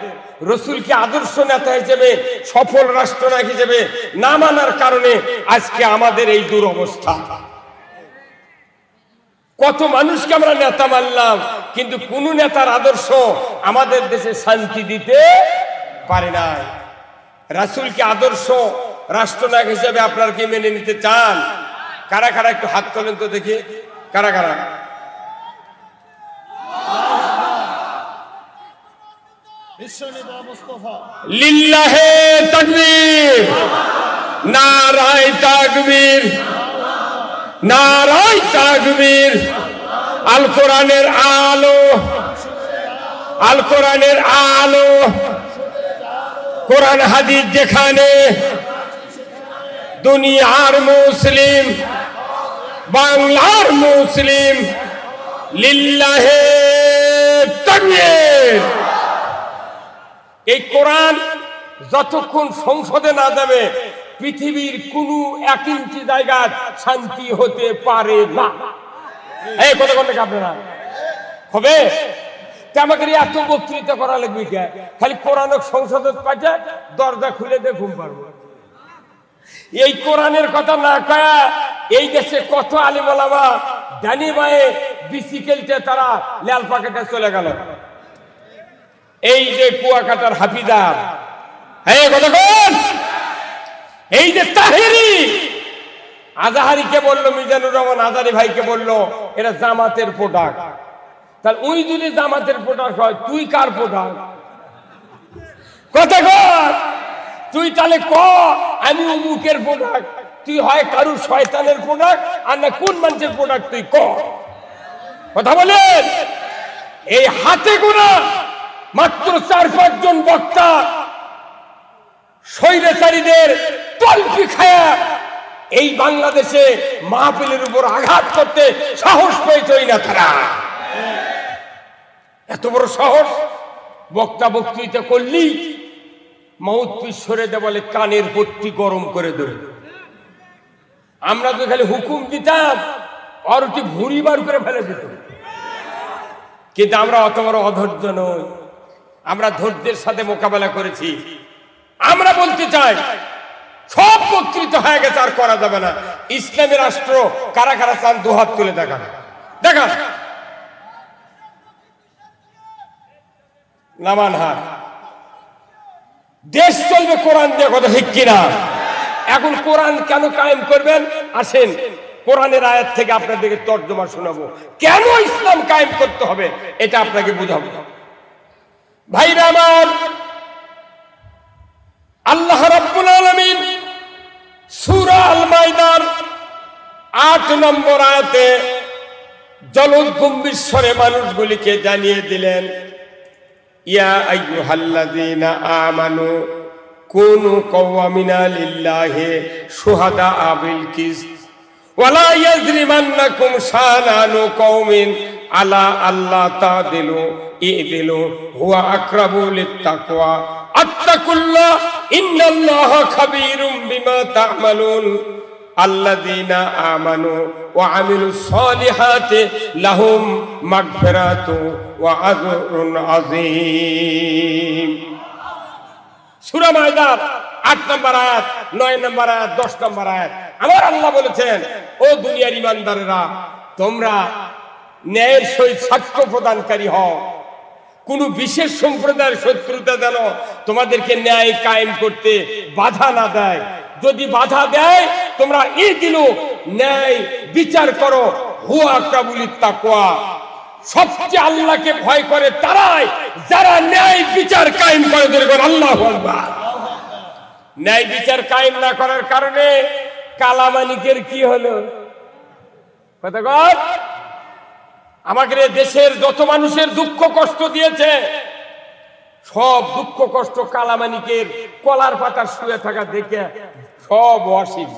A: রসুলকে আদর্শ নেতা হিসেবে, সফল রাষ্ট্রনায়ক হিসেবে না মানার কারণে আজকে আমাদের এই দুরবস্থা। কত মানুষকে আমরা নেতা মানলাম, কিন্তু কোন নেতার আদর্শ আমাদের দেশে শান্তি দিতে পারে না। রাসূলকে আদর্শ রাষ্ট্রনায়ক হিসেবে আপনারা কি মেনে নিতে চান? কারা কারা একটু হাত তোলেন তো দেখি, কারা কারা? লিল্লাহে তাকবীর, নারায়ে তাকবীর, নারায়ে তাকবীর। আল কোরআনের আলো, আল কোরআনের আলো, কোরআন হাদিস যেখানে, দুনিয়ার মুসলিম, বাংলার মুসলিম, লিল্লাহে তাকবীর। এই কোরআন যতক্ষণ সংসদে না যাবে, পৃথিবীর কোন 1 ইঞ্চি জায়গা শান্তি হতে পারে না। এই কথা বলতে আপনারা হবে? আমাকে এত বক্তৃতা করা লাগবে কে? খালি কোরআন সংসদে পাঠা দরজা খুলে দিয়ে ঘুম পারবো। এই কোরআনের কথা না কয়া এই দেশে কত আলিম ওলামা ডানি বায়ে বিসিকেলতে তারা লাল পাকাটা চলে গেল। এই যে কুয়াকাটার হাফিজার, এই কথা বল, এই যে তাহেরি আজাহারিকে বললো, মিজানুর রহমান আজারি ভাইকে বললো এটা জামাতের প্রোডাক্ট। তাহলে উনি যদি জামাতের প্রোডাক্ট হয়, তুই কার প্রোডাক্ট? কথা কর, তুই তাহলে ক আমি অমুকের প্রোডাক্ট। তুই হয় কারু শয়তানের প্রোডাক্ট, আর না কোন মানুষের প্রোডাক্ট তুই ক। কথা বলেন। এই হাতে গোনা মাত্র 4-5 জন বক্তা স্বৈরাচারীদের তলপি খায়া এই বাংলাদেশে মাহফিলের উপর আঘাত করতে সাহস পেয়েছই না তারা। এত বড় সাহস! বক্তা বক্তৃতা করলি মাউথপিস সরে দে বলে কানের পট্টি গরম করে দেবে। আমরা তো খালি হুকুম দিতাম আর ওটি ভুঁড়ি বার করে ফেলে দিত। কিন্তু আমরা অত বড় অধৈর্য নই, আমরা ধৈর্যের সাথে মোকাবেলা করেছি। আমরা বলতে চাই সব বক্তৃতা হয়ে গেছে, আর করা যাবে না। ইসলামী রাষ্ট্র কারা কারা চান দুহাত তুলে দেখান, দেখান। নামান হার, দেশ চলবে কোরআন দিয়ে, কথা ঠিক কিনা? এখন কোরআন কেন কায়েম করবেন? আসেন কোরআনের আয়াত থেকে আপনাদেরকে তর্জমা শোনাবো, কেন ইসলাম কায়েম করতে হবে এটা আপনাকে বুঝাবো। ভাইরা আমার, আল্লাহ রাব্বুল আলামিন সূরা আল মাইদার 8 নম্বর আয়াতে জলদগম্ভীর স্বরে মানুষগুলিকে জানিয়ে দিলেন, ইয়া আইয়ুহাল্লাযীনা আমানু কুনু কওয়ামিনা লিল্লাহি শুহাদা বিল কিসত ওয়ালা ইয়াজরিমান্নাকুম শানানু কওমিন আলা আল্লাহ তাদিলু ইদিলু হুয়া আকরাবু লিত্তাকওয়া আত্তাকুল্লাহ ইন্নাল্লাহা খাবীরুম বিমা তা'মালুন আল্লাযীনা আমানু ওয়া আমিলুস সলিহাতি লাহুম মাগফিরাতু ওয়া আজরুন আযীম। সূরা মাইদা 8 নম্বর আয়াত, 9 নম্বর আয়াত, 10 নম্বর আয়াত। আমার আল্লাহ বলেছেন, ও দুনিয়ার ঈমানদারেরা, তোমরা ন্যায়ের সহিত সাক্ষ্য প্রদানকারী হও। কোন বিশেষ সম্প্রদায়ের শত্রুতা যেন তোমাদেরকে ন্যায় কায়েম করতে বাধা না দেয়। যদি বাধা দেয়, তোমরা ইদিলু ন্যায় বিচার করো, হুয়া আকরাবুলিত তাকওয়া সবচেয়ে আল্লাহকে ভয় করে তারাই যারা ন্যায় বিচার কায়েম করে। দেখুন, আল্লাহু আকবার। ন্যায় বিচার কায়েম না করার কারণে কালামানিকের কি হলো? কথা কর। আমাদের দেশের যত মানুষের দুঃখ কষ্ট দিয়েছে, সব দুঃখ কষ্ট কালামানিকের কলার পাতা শুয়ে থাকা দেখে সব অসীম।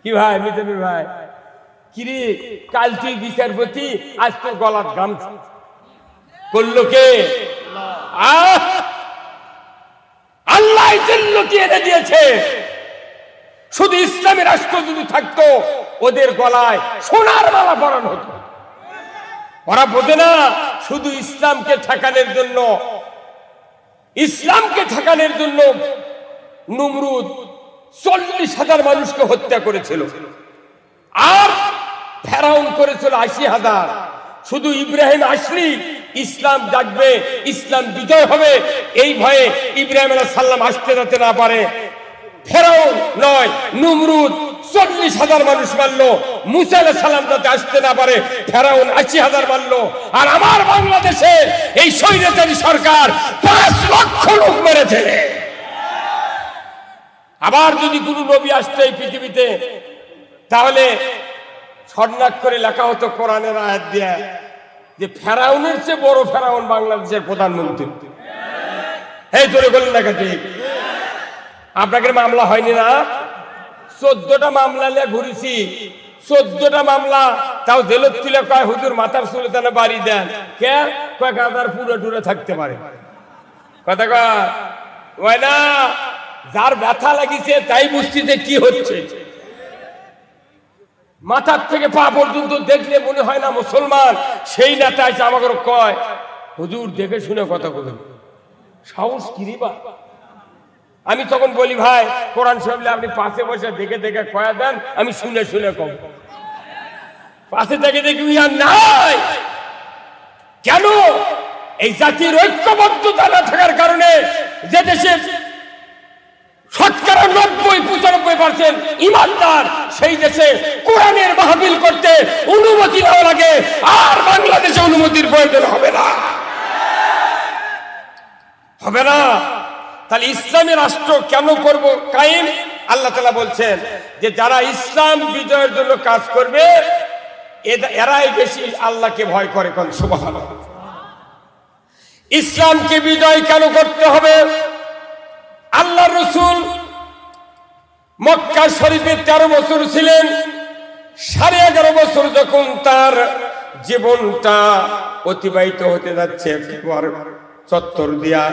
A: কি ভাই মিজানুর ভাই, কিরে কাল তুই বিচারপতি, আজ তোর গলার গামছা করলো কে? আল্লাহ জন্নতি এনে দিয়েছে। শুধু ইসলামী রাষ্ট্র যদি থাকতো, ওদের গলায় সোনার মালা পরানো হতো। ওরা বোঝে না, শুধু ইসলামকে ঠেকানোর জন্য, ইসলামকে ঠেকানোর জন্য নমরুদ 40,000 মানুষকে হত্যা করেছিল, আর ফেরাউন করেছিল 80,000। শুধু ইব্রাহিম আসলি ইসলাম জাগবে, ইসলাম বিজয় হবে, এই ভয়ে ইব্রাহিম আলাইহিস সালাম আসতে যেতে না পারে। ফেরাউন নয়, নমরুদ 40,000 মানুষ মারলো, মুসা আলাইহিস সালাম যাতে আসতে না পারে ফেরাউন 80,000 মারলো। আর আমার বাংলাদেশে এই স্বৈরাচারী সরকার 5 লক্ষ লোক মেরেছে। আবার যদি কোনো নবী আসতো এই পৃথিবীতে, তাহলে স্বর্ণাক্ষরে লেখা হতো কোরআনের আয়াত দিয়ে যে ফেরাউনের চেয়ে বড় ফেরাউন বাংলাদেশের প্রধানমন্ত্রী। এই জোরে বলেন না ঠিক? আপনাদের মামলা হয়নি না? 14টা মামলা নিয়ে ঘুরেছি, 14টা মামলা, তাও জেলত তুলে কয় হুজুর মাথার চুলে তাহলে বাড়ি দেন। কে কয় গাদার পুরো টুরে থাকতে পারে। কথা কয় না, যার ব্যথা লাগিছে তাই বুঝতে কি হচ্ছে। মাথার থেকে পা পর্যন্ত দেখলে মনে হয় না মুসলমান। সেই নেতা আছে আমাকে কয় হুজুর দেখে শুনে কথা বলেন, সাহস কি রিবা। আমি তখন বলি ভাই কোরআন শরীফ আপনি পাশে বসে দেখে দেখে কয়া দেন, আমি শুনে শুনে কম। পাশে দেখে দেখি আর নাই। কেন? এই জাতির ঐক্যবদ্ধতা না থাকার কারণে যে দেশে 90-95% ইমানদার, সেই দেশে কোরআনের মাহফিল করতে অনুমতি দেওয়া লাগে, আর বাংলাদেশে অনুমতির প্রয়োজন হবে না, হবে না। তাহলে ইসলামী রাষ্ট্র কেন করব কায়েম? আল্লাহ তাআলা বলছেন যে যারা ইসলাম বিজয়ের জন্য কাজ করবে এরাই বেশি আল্লাহকে ভয় করে। কোন সুবহানাল্লাহ। ইসলামকে বিজয় কেন করতে হবে? আল্লাহ রসুল মক্কা শরীফে 13 বছর ছিলেন। 11.5 বছর যখন তার জীবনটা অতিবাহিত হতে যাচ্ছে, চত্বর দিয়া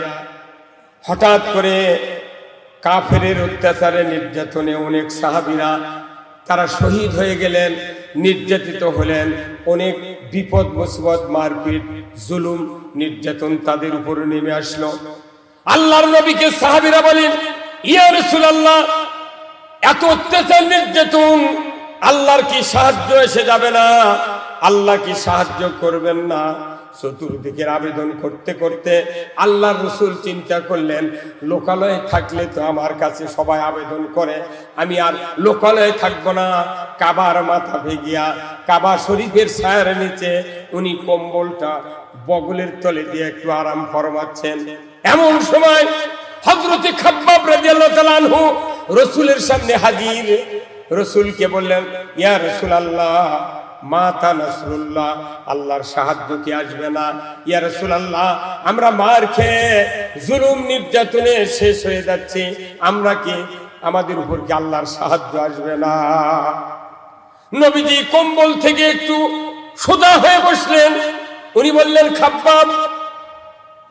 A: হঠাৎ করে কাফেরের অত্যাচারে নির্যাতনে অনেক সাহাবীরা তারা শহীদ হয়ে গেলেন, নির্যাতিত হলেন। অনেক বিপদ মুসিবত, মারপিট, জুলুম, নির্যাতন তাদের উপর নেমে আসলো। আল্লাহর নবীকে সাহাবীরা বলেন, ইয়া রাসূলুল্লাহ, এত অত্যাচার নির্যাতন, আল্লাহর কি সাহায্য এসে যাবে না? আল্লাহ কি সাহায্য করবেন না? চতুর্দিকের আবেদন করতে করতে আল্লাহর রাসূল চিন্তা করলেন, লোকালয়ে থাকলে তো আমার কাছে সবাই আবেদন করে, আমি আর লোকালয়ে থাকবো না। কাবার মাথা ভেগিয়া কাবা শরীফের ছায়ার নিচে উনি কম্বলটা বগলের তলে দিয়ে একটু আরাম ফরমাচ্ছেন। এমন সময় হযরত খাব্বাব রাদিয়াল্লাহু তাআলা আনহু রাসূলের সামনে হাজির। রাসূলকে বললেন, ইয়া রাসূলুল্লাহ, মাতা নাসরুল্লাহ, আল্লাহর সাহায্য কি আসবে না? ইয়া রাসূলুল্লাহ, আমরা মার খেয়ে জুলুম নির্যাতনে শেষ হয়ে যাচ্ছি, আমরা কি, আমাদের উপর কি আল্লাহর সাহায্য আসবে না? নবীজি কম্বল থেকে একটু সোজা হয়ে বসলেন। উনি বললেন, খাব্বাব,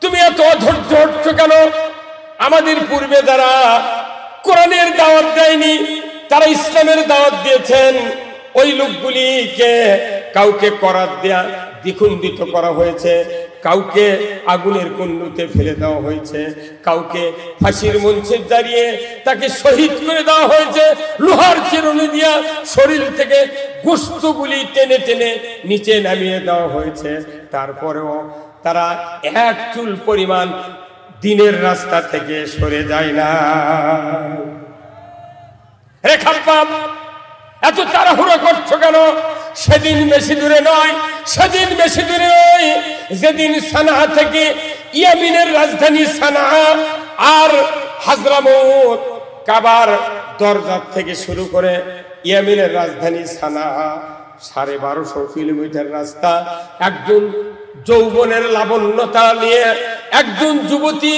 A: তুমি এত অধৈর্য হচ্ছ কেন? আমাদের পূর্বে যারা কোরআনের দাওয়াত দেয়নি, তারা ইসলামের দাওয়াত দিয়েছেন, ওই লোকগুলিকে কাউকে করাত দেয়া দ্বিখণ্ডিত করা হয়েছে, কাউকে আগুনের কুণ্ডুতে ফেলে দেওয়া হয়েছে, কাউকে ফাঁসির মঞ্চে দাঁড়িয়ে তাকে শহীদ করে দেওয়া হয়েছে, লোহার চিরুনি দিয়া শরীর থেকে গোশতগুলি টেনে টেনে নিচে নামিয়ে দেওয়া হয়েছে। তারপরেও তারা এক চুল পরিমাণ দিনের রাস্তা থেকে সরে যায় না। রে খাব্বাব, এত তাড়াহুড়ো করছো কেন? সেদিন বেশি দূরে নয়, সেদিন বেশি দূরে নয়, যেদিন সানা থেকে ইয়ামিনের রাজধানী সানা আর হাজরামউত, কাবার দরজা থেকে শুরু করে ইয়ামিনের রাজধানী সানা 1250 কিলোমিটার রাস্তা। একজন যৌবনের লাবণ্যতা নিয়ে একজন যুবতী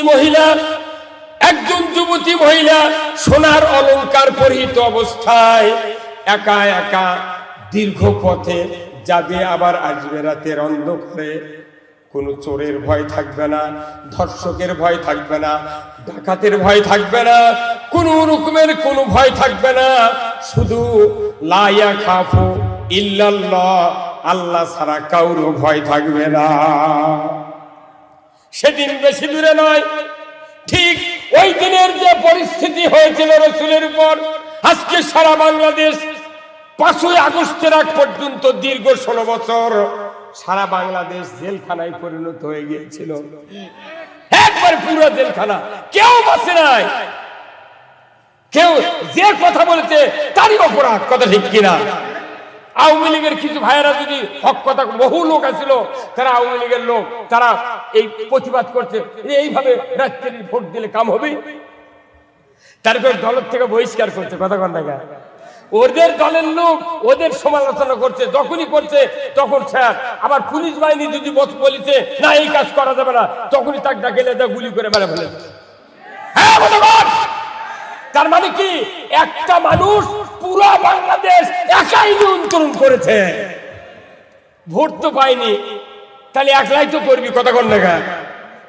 A: মহিলা সোনার অলংকার পরিহিত অবস্থায় একা একা দীর্ঘ পথে যাবে, আবার আসবে রাতের অন্ধকারে। কোনো চোরের ভয় থাকবে না, ধর্ষকের ভয় থাকবে না, ডাকাতের ভয় থাকবে না, কোনো রকমের কোনো ভয় থাকবে না। শুধু লা ইয়াখাফু ইল্লাল্লাহ, আল্লাহ ছাড়া কারো ভয় থাকবে না। সেদিন বেশি দূরে নয়, ঠিক ওই দিনের যে পরিস্থিতি হয়েছিল রাসূলের উপর, আজকে সারা বাংলাদেশ 5ই আগস্টের আগ পর্যন্ত দীর্ঘ 16 বছর সারা বাংলাদেশ জেলখানায় পরিণত হয়ে গিয়েছিল। একবার পুরো জেলখানা, কেউ বাঁচে নাই। কেউ যে কথা বলেছে তারই অপরাধ, কথা ঠিক কিনা? আওয়ামী লীগের কিছু ভাইয়েরা যদি হক কথা, বহু লোক আছিল তারা আওয়ামী লীগের লোক, তারা এই প্রতিবাদ করছে, এইভাবে রাত্রি ভোট দিলে কাম হবে। তারপর দলের থেকে বহিষ্কার করছে, কথা কন না। ওদের দলের লোক ওদের সমালোচনা করছে, যখনই করছে তখন স্যার। আবার পুলিশ বাহিনী যদি বলেছে না এই কাজ করা যাবে না, তখনই তাকে ডাকে গুলি করে মেরে ফেলে। হ্যাঁ, তার মানে কি, একটা মানুষ পুরো বাংলাদেশ একাই নিয়ন্ত্রণ করেছে। ভোট তো পায়নি, তাহলে একলাই তো করবি, কথা কন না।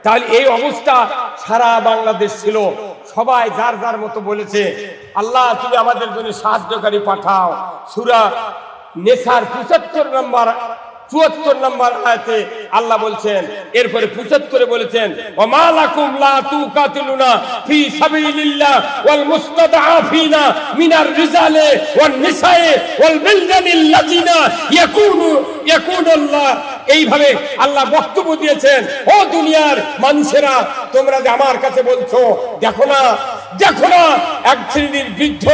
A: তাহলে এই অবস্থা সারা বাংলাদেশ ছিল। সবাই যার যার মতো বলেছে, আল্লাহ তুমি আমাদের জন্য সাহায্যকারী পাঠাও। সূরা নেসার 74 নম্বর আয়াতে আল্লাহ বলছেন, এরপরে 75 বলেছেন, ওয়া লাকুম লা তুকাতিলুনা ফি সাবিলিল্লাহ ওয়াল মুস্তাদআফিনা মিনার রিজালি ওয়ান নিসাই ওয়াল বিলদানিল লাযিনা ইয়াকুনুল্লাহ। এইভাবে আল্লাহ বক্তব্য দিয়েছেন, ও দুনিয়ার মানুষেরা, তোমরা যে আমার কাছে বলছো, দেখো না এক শ্রেণীর বৃদ্ধ,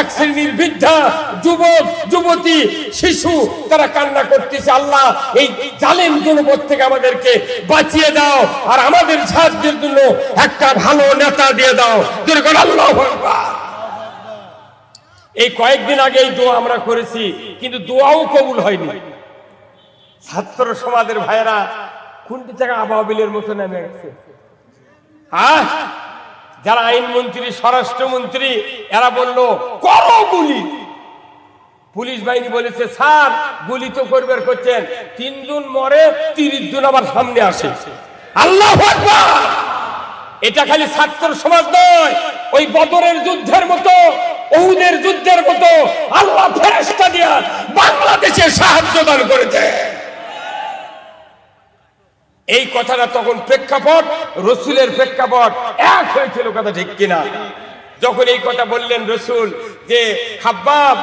A: এক শ্রেণীর বৃদ্ধা, যুবক যুবতী, শিশু, তারা কান্না করতেছে, আল্লাহ এই জালেম জনপদ থেকে আমাদেরকে বাঁচিয়ে দাও, আর আমাদের সাহায্যের জন্য একটা ভালো নেতা দিয়ে দাও। আল্লাহু আকবার। এই কয়েকদিন আগে এই দোয়া আমরা করেছি, কিন্তু দোয়াও কবুল হয়নি। ছাত্র সমাজের ভাইয়েরা কোনটি থেকে আবাবিলের মতো নেমে গেছে। যারা আইনমন্ত্রী, স্বরাষ্ট্রমন্ত্রী, এরা বলল করো গুলি। পুলিশ বাহিনী বলেছে স্যার গুলি তো করবার করছেন, 3 জন মরে 30 জন আবার সামনে আসে। আল্লাহু আকবার। এটা খালি ছাত্র সমাজ নয়, ওই বদরের যুদ্ধের মতো, উহুদের যুদ্ধের মতো আল্লাহ ফেরেশতা দিয়া বাংলাদেশে সাহায্য দান করেছে। এই কথাটা তখন প্রেক্ষাপট, রসুলের প্রেক্ষাপট এক হয়েছিল, কথা ঠিক কিনা? যখন এই কথা বললেন রসুল যে খাব্বাব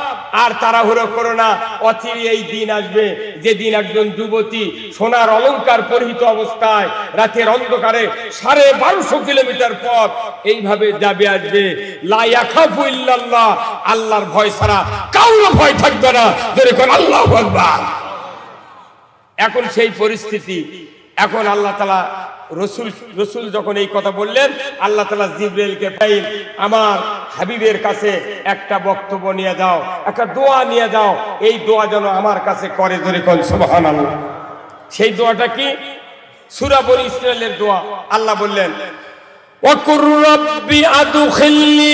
A: আর তাড়াহুড়ো করো না, অচিরে এই দিন আসবে যেদিন একজন যুবতী সোনার অলংকার পরিহিত অবস্থায় রাতের অন্ধকারে 1250 কিলোমিটার পথ এইভাবে যাবে, আসবে লা ইয়াখাফু ইল্লাল্লাহ, আল্লাহর ভয় ছাড়া কারো ভয় থাকবে না। জোরে কোন আল্লাহু আকবার। এখন সেই পরিস্থিতি, এখন আল্লাহ তাআলা রসুল যখন এই কথা বললেন, আল্লাহ তাআলা জিবরাইলকে পাঠালেন, আমার হাবিবের কাছে একটা বক্তব্য নিয়ে যাও, একটা দোয়া নিয়ে যাও, এই দোয়া যেন আমার কাছে করে। জোরে কোন সুবহানাল্লাহ। সেই দোয়াটা কি? সূরা বনী ইসরাঈলের দোয়া। আল্লাহ বললেন ওয়াকুর রাব্বি আদখিলনি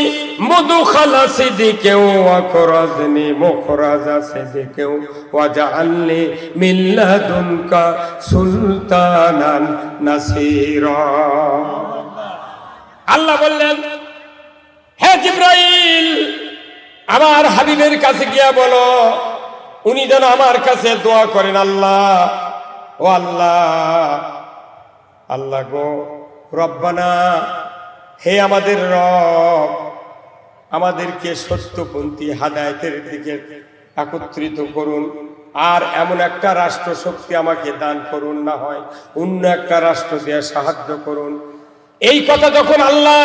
A: মুদখালা সিদকিন ওয়াখরাজনি মুখরাজা সিদকিন ওয়াজআলনি মিন লাদুনকা সুলতানান নাসীরা। আল্লাহ বললেন হে জিবরাইল, আমার হাবিবের কাছে গিয়া বলো উনি যেন আমার কাছে দোয়া করেন। আল্লাহ, ও আল্লাহ, আল্লাহ গো রব্বানা, হে আমাদের রব, আমাদেরকে সত্যপন্থী হাদায়াতের দিকে একত্রিত করুন, আর এমন একটা রাষ্ট্র শক্তি আমাকে দান করুন, না হয় অন্য একটা রাষ্ট্র দিয়ে সাহায্য করুন। এই কথা যখন আল্লাহ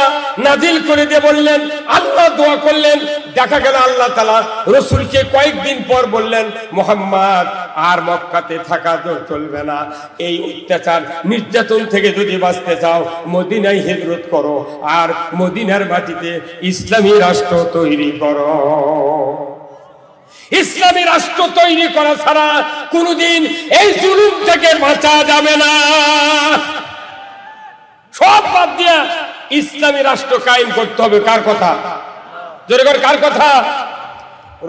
A: নাজিল করে দিয়ে বললেন, আল্লাহ দোয়া করলেন, দেখা গেল আল্লাহ তাআলা রসুলকে কয়েকদিন পর বললেন মুহাম্মদ আর মক্কাতে থাকা চলবে না, এই অত্যাচার নির্যাতন থেকে যদি বাঁচতে চাও মদিনায় হিজরত করো, আর মদিনার মাটিতে ইসলামী রাষ্ট্র তৈরি করো। ইসলামী রাষ্ট্র তৈরি করা ছাড়া কোনদিন এই জুলুম থেকে বাঁচা যাবে না। সব বাদ দিয়া ইসলামী রাষ্ট্র কায়েম করতে হবে। কার কথা? জোরে করে কার কথা?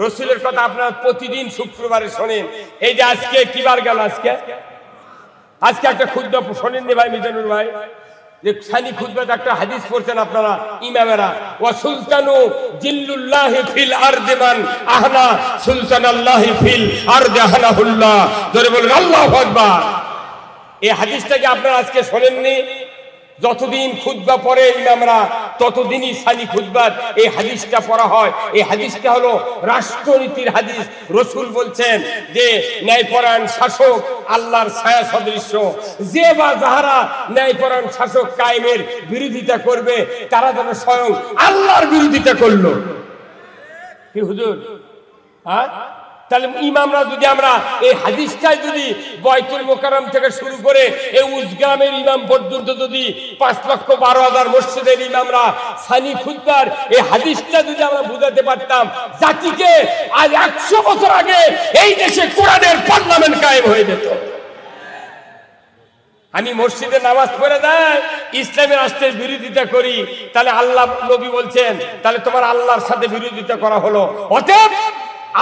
A: রসুলের কথা আপনারা প্রতিদিন শুক্রবারে শোনেন। এই যে আজকে কি বার গেল, আজকে একটা খুতবা শোনেননি ভাই মিজানুর ভাই? যে সানি খুতবাতে একটা হাদিস পড়ছেন আপনারা ইমামেরা, ওয়া সুলতানু জিল্লুল্লাহি ফিল আরদি মান আহনা সুলতানাল্লাহি ফিল আরদি আহনাহুল্লাহ। জোরে বলেন আল্লাহু আকবার। এই হাদিসটাকে আপনারা আজকে শোনেননি? যতদিন খুতবা পড়ে ইমামরা ততদিনই সানি খুতবাত এই হাদিসটা পড়া হয়। এই হাদিসটা হলো রাষ্ট্রনীতির হাদিস। রসুল বলছেন যে ন্যায়পরায়ণ শাসক আল্লাহর ছায়া সদৃশ্য, যে বা যাহারা ন্যায়পরায়ণ শাসক কায়েমের বিরোধিতা করবে তারা যেন স্বয়ং আল্লাহর বিরোধিতা করলো। কি হুজুর? হ্যাঁ, তাহলে ইমামরা যদি আমরা এই হাদিসটাই যদি বয়তুল মোকাররম থেকে শুরু করে এই উজগ্রামের ইমাম পর্যন্ত যদি 5,12,000 মসজিদের ইমামরা সানি খুতবার এই হাদিসটা যদি আমরা বুঝাতে পারতাম জাতিকে, আজ 100 বছর আগে এই দেশে কোরআনের পার্লামেন্ট কায়েম হয়ে যেত। আমি মসজিদে নামাজ পড়ে দেয় ইসলামী রাষ্ট্রের বিরোধিতা করি, তাহলে আল্লাহ নবী বলছেন তাহলে তোমার আল্লাহর সাথে বিরোধিতা করা হলো। অতএব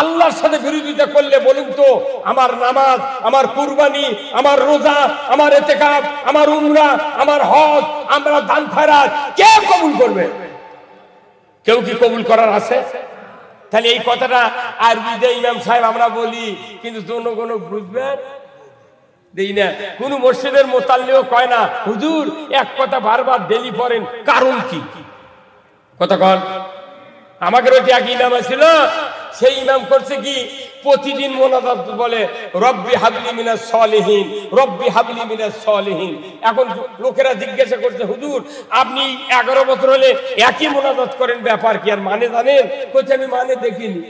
A: আল্লাহর সাথে বিরোধিতা করলে বলুন তো আমার নামাজ, আমার কুরবানি, আমার রোজা, আমার ইতিকাফ, আমার উমরা, আমার হজ, আমরা দান খয়রাত কে কবুল করবে? কেউ কি কবুল করার আছে? তাহলে এই কথাটা আরবিতে ইমাম সাহেব আমরা বলি, কিন্তু জনগণ বুঝবেন দেই না। কোন মসজিদের মোতাল্লিও কয় না হুজুর এক কথা বারবার ডেলি পড়েন, কারণ কি? কথা কন। আমাদের ওই এক ইমাম ছিল, সেই ইমাম করছে কি প্রতিদিন মোনাজাত বলে রব্বি হাবলি মিনাস সলিহিন, রব্বি হাবলি মিনাস সলিহিন। এখন লোকেরা জিজ্ঞাসা করছে হুজুর আপনি 11 বছর হলে একই মোনাজাত করেন, ব্যাপার কি? আর মানে জানেন? কইছে আমি মানে দেখিনি।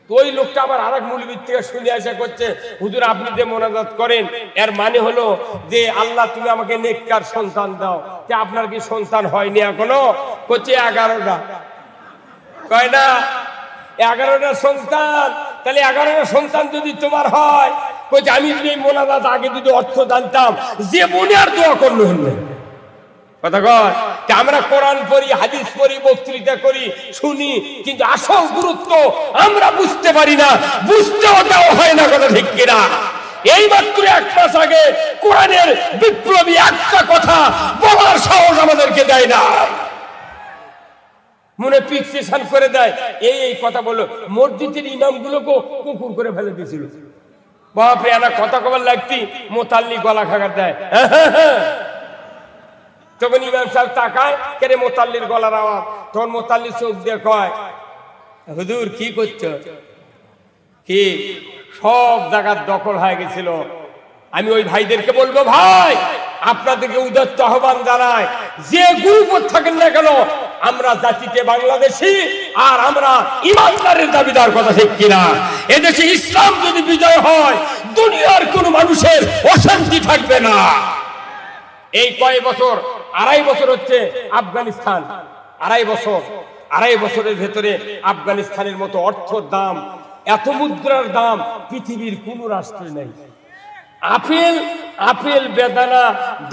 A: তো ওই লোকটা আবার আরেক মৌলবীর থেকে শুনে আসা করছে হুজুর আপনি যে মোনাজাত করেন এর মানে হলো যে আল্লাহ তুমি আমাকে নেককার সন্তান দাও। যে আপনার কি সন্তান হয়নি এখনো? কইছে 11টা। কয় না 11টা সন্তান। তাহলে 11টা সন্তান যদি তোমার হয়, কইছে আমি যদি এই মোনাজাত আগে যদি অর্থ জানতাম যে মনে আর দোয়া করলো হল কথা কয়। আমরা কোরআন পড়ি, হাদিস পড়ি, বক্তৃতা করি, শুনি, কিন্তু আসল গুরুত্ব আমরা বুঝতে পারি না, বুঝতে ওটাও হয় না। কথা ঠিক কিনা? এই মাত্র 1 মাস আগে কোরআনের বিপ্লবী একটা কথা বলার সাহস আমাদেরকে দেয় না, মনে ফিক্সেশন করে দেয়। এই কথা বলো, মসজিদের ইমামগুলোকে কুকুর করে ফেলে দিয়েছিল। বাপরে, না কথা কবার লাগতি মোতাল্লি গলা খাগার দেয়। তখন ইমাম সাহেব তাকায়, কেরে মোতাল্লির গলার আওয়াজ। তখন মোতাল্লি চোখ দিয়ে কয়, হুজুর কি করছো? কি সব জায়গার দখল হয়ে গেছিল। আমি ওই ভাইদেরকে বলবো, ভাই আপনাদেরকে উদাত্ত আহ্বান জানাই, যে গ্রুপ থাকেন না কেন, আমরা জাতিতে বাংলাদেশি, আর আমরা ইমানদারের দাবিদার। কথা ঠিক কিনা? এদেশে ইসলাম যদি বিজয় হয়, দুনিয়ার কোন মানুষের অশান্তি থাকবে না। এই কয় বছর, 2.5 বছর হচ্ছে আফগানিস্তান, 2.5 বছরের ভেতরে আফগানিস্তানের মতো অর্থর দাম, এত মুদ্রার দাম পৃথিবীর কোন রাষ্ট্রে নেই। আপেল, বেদানা,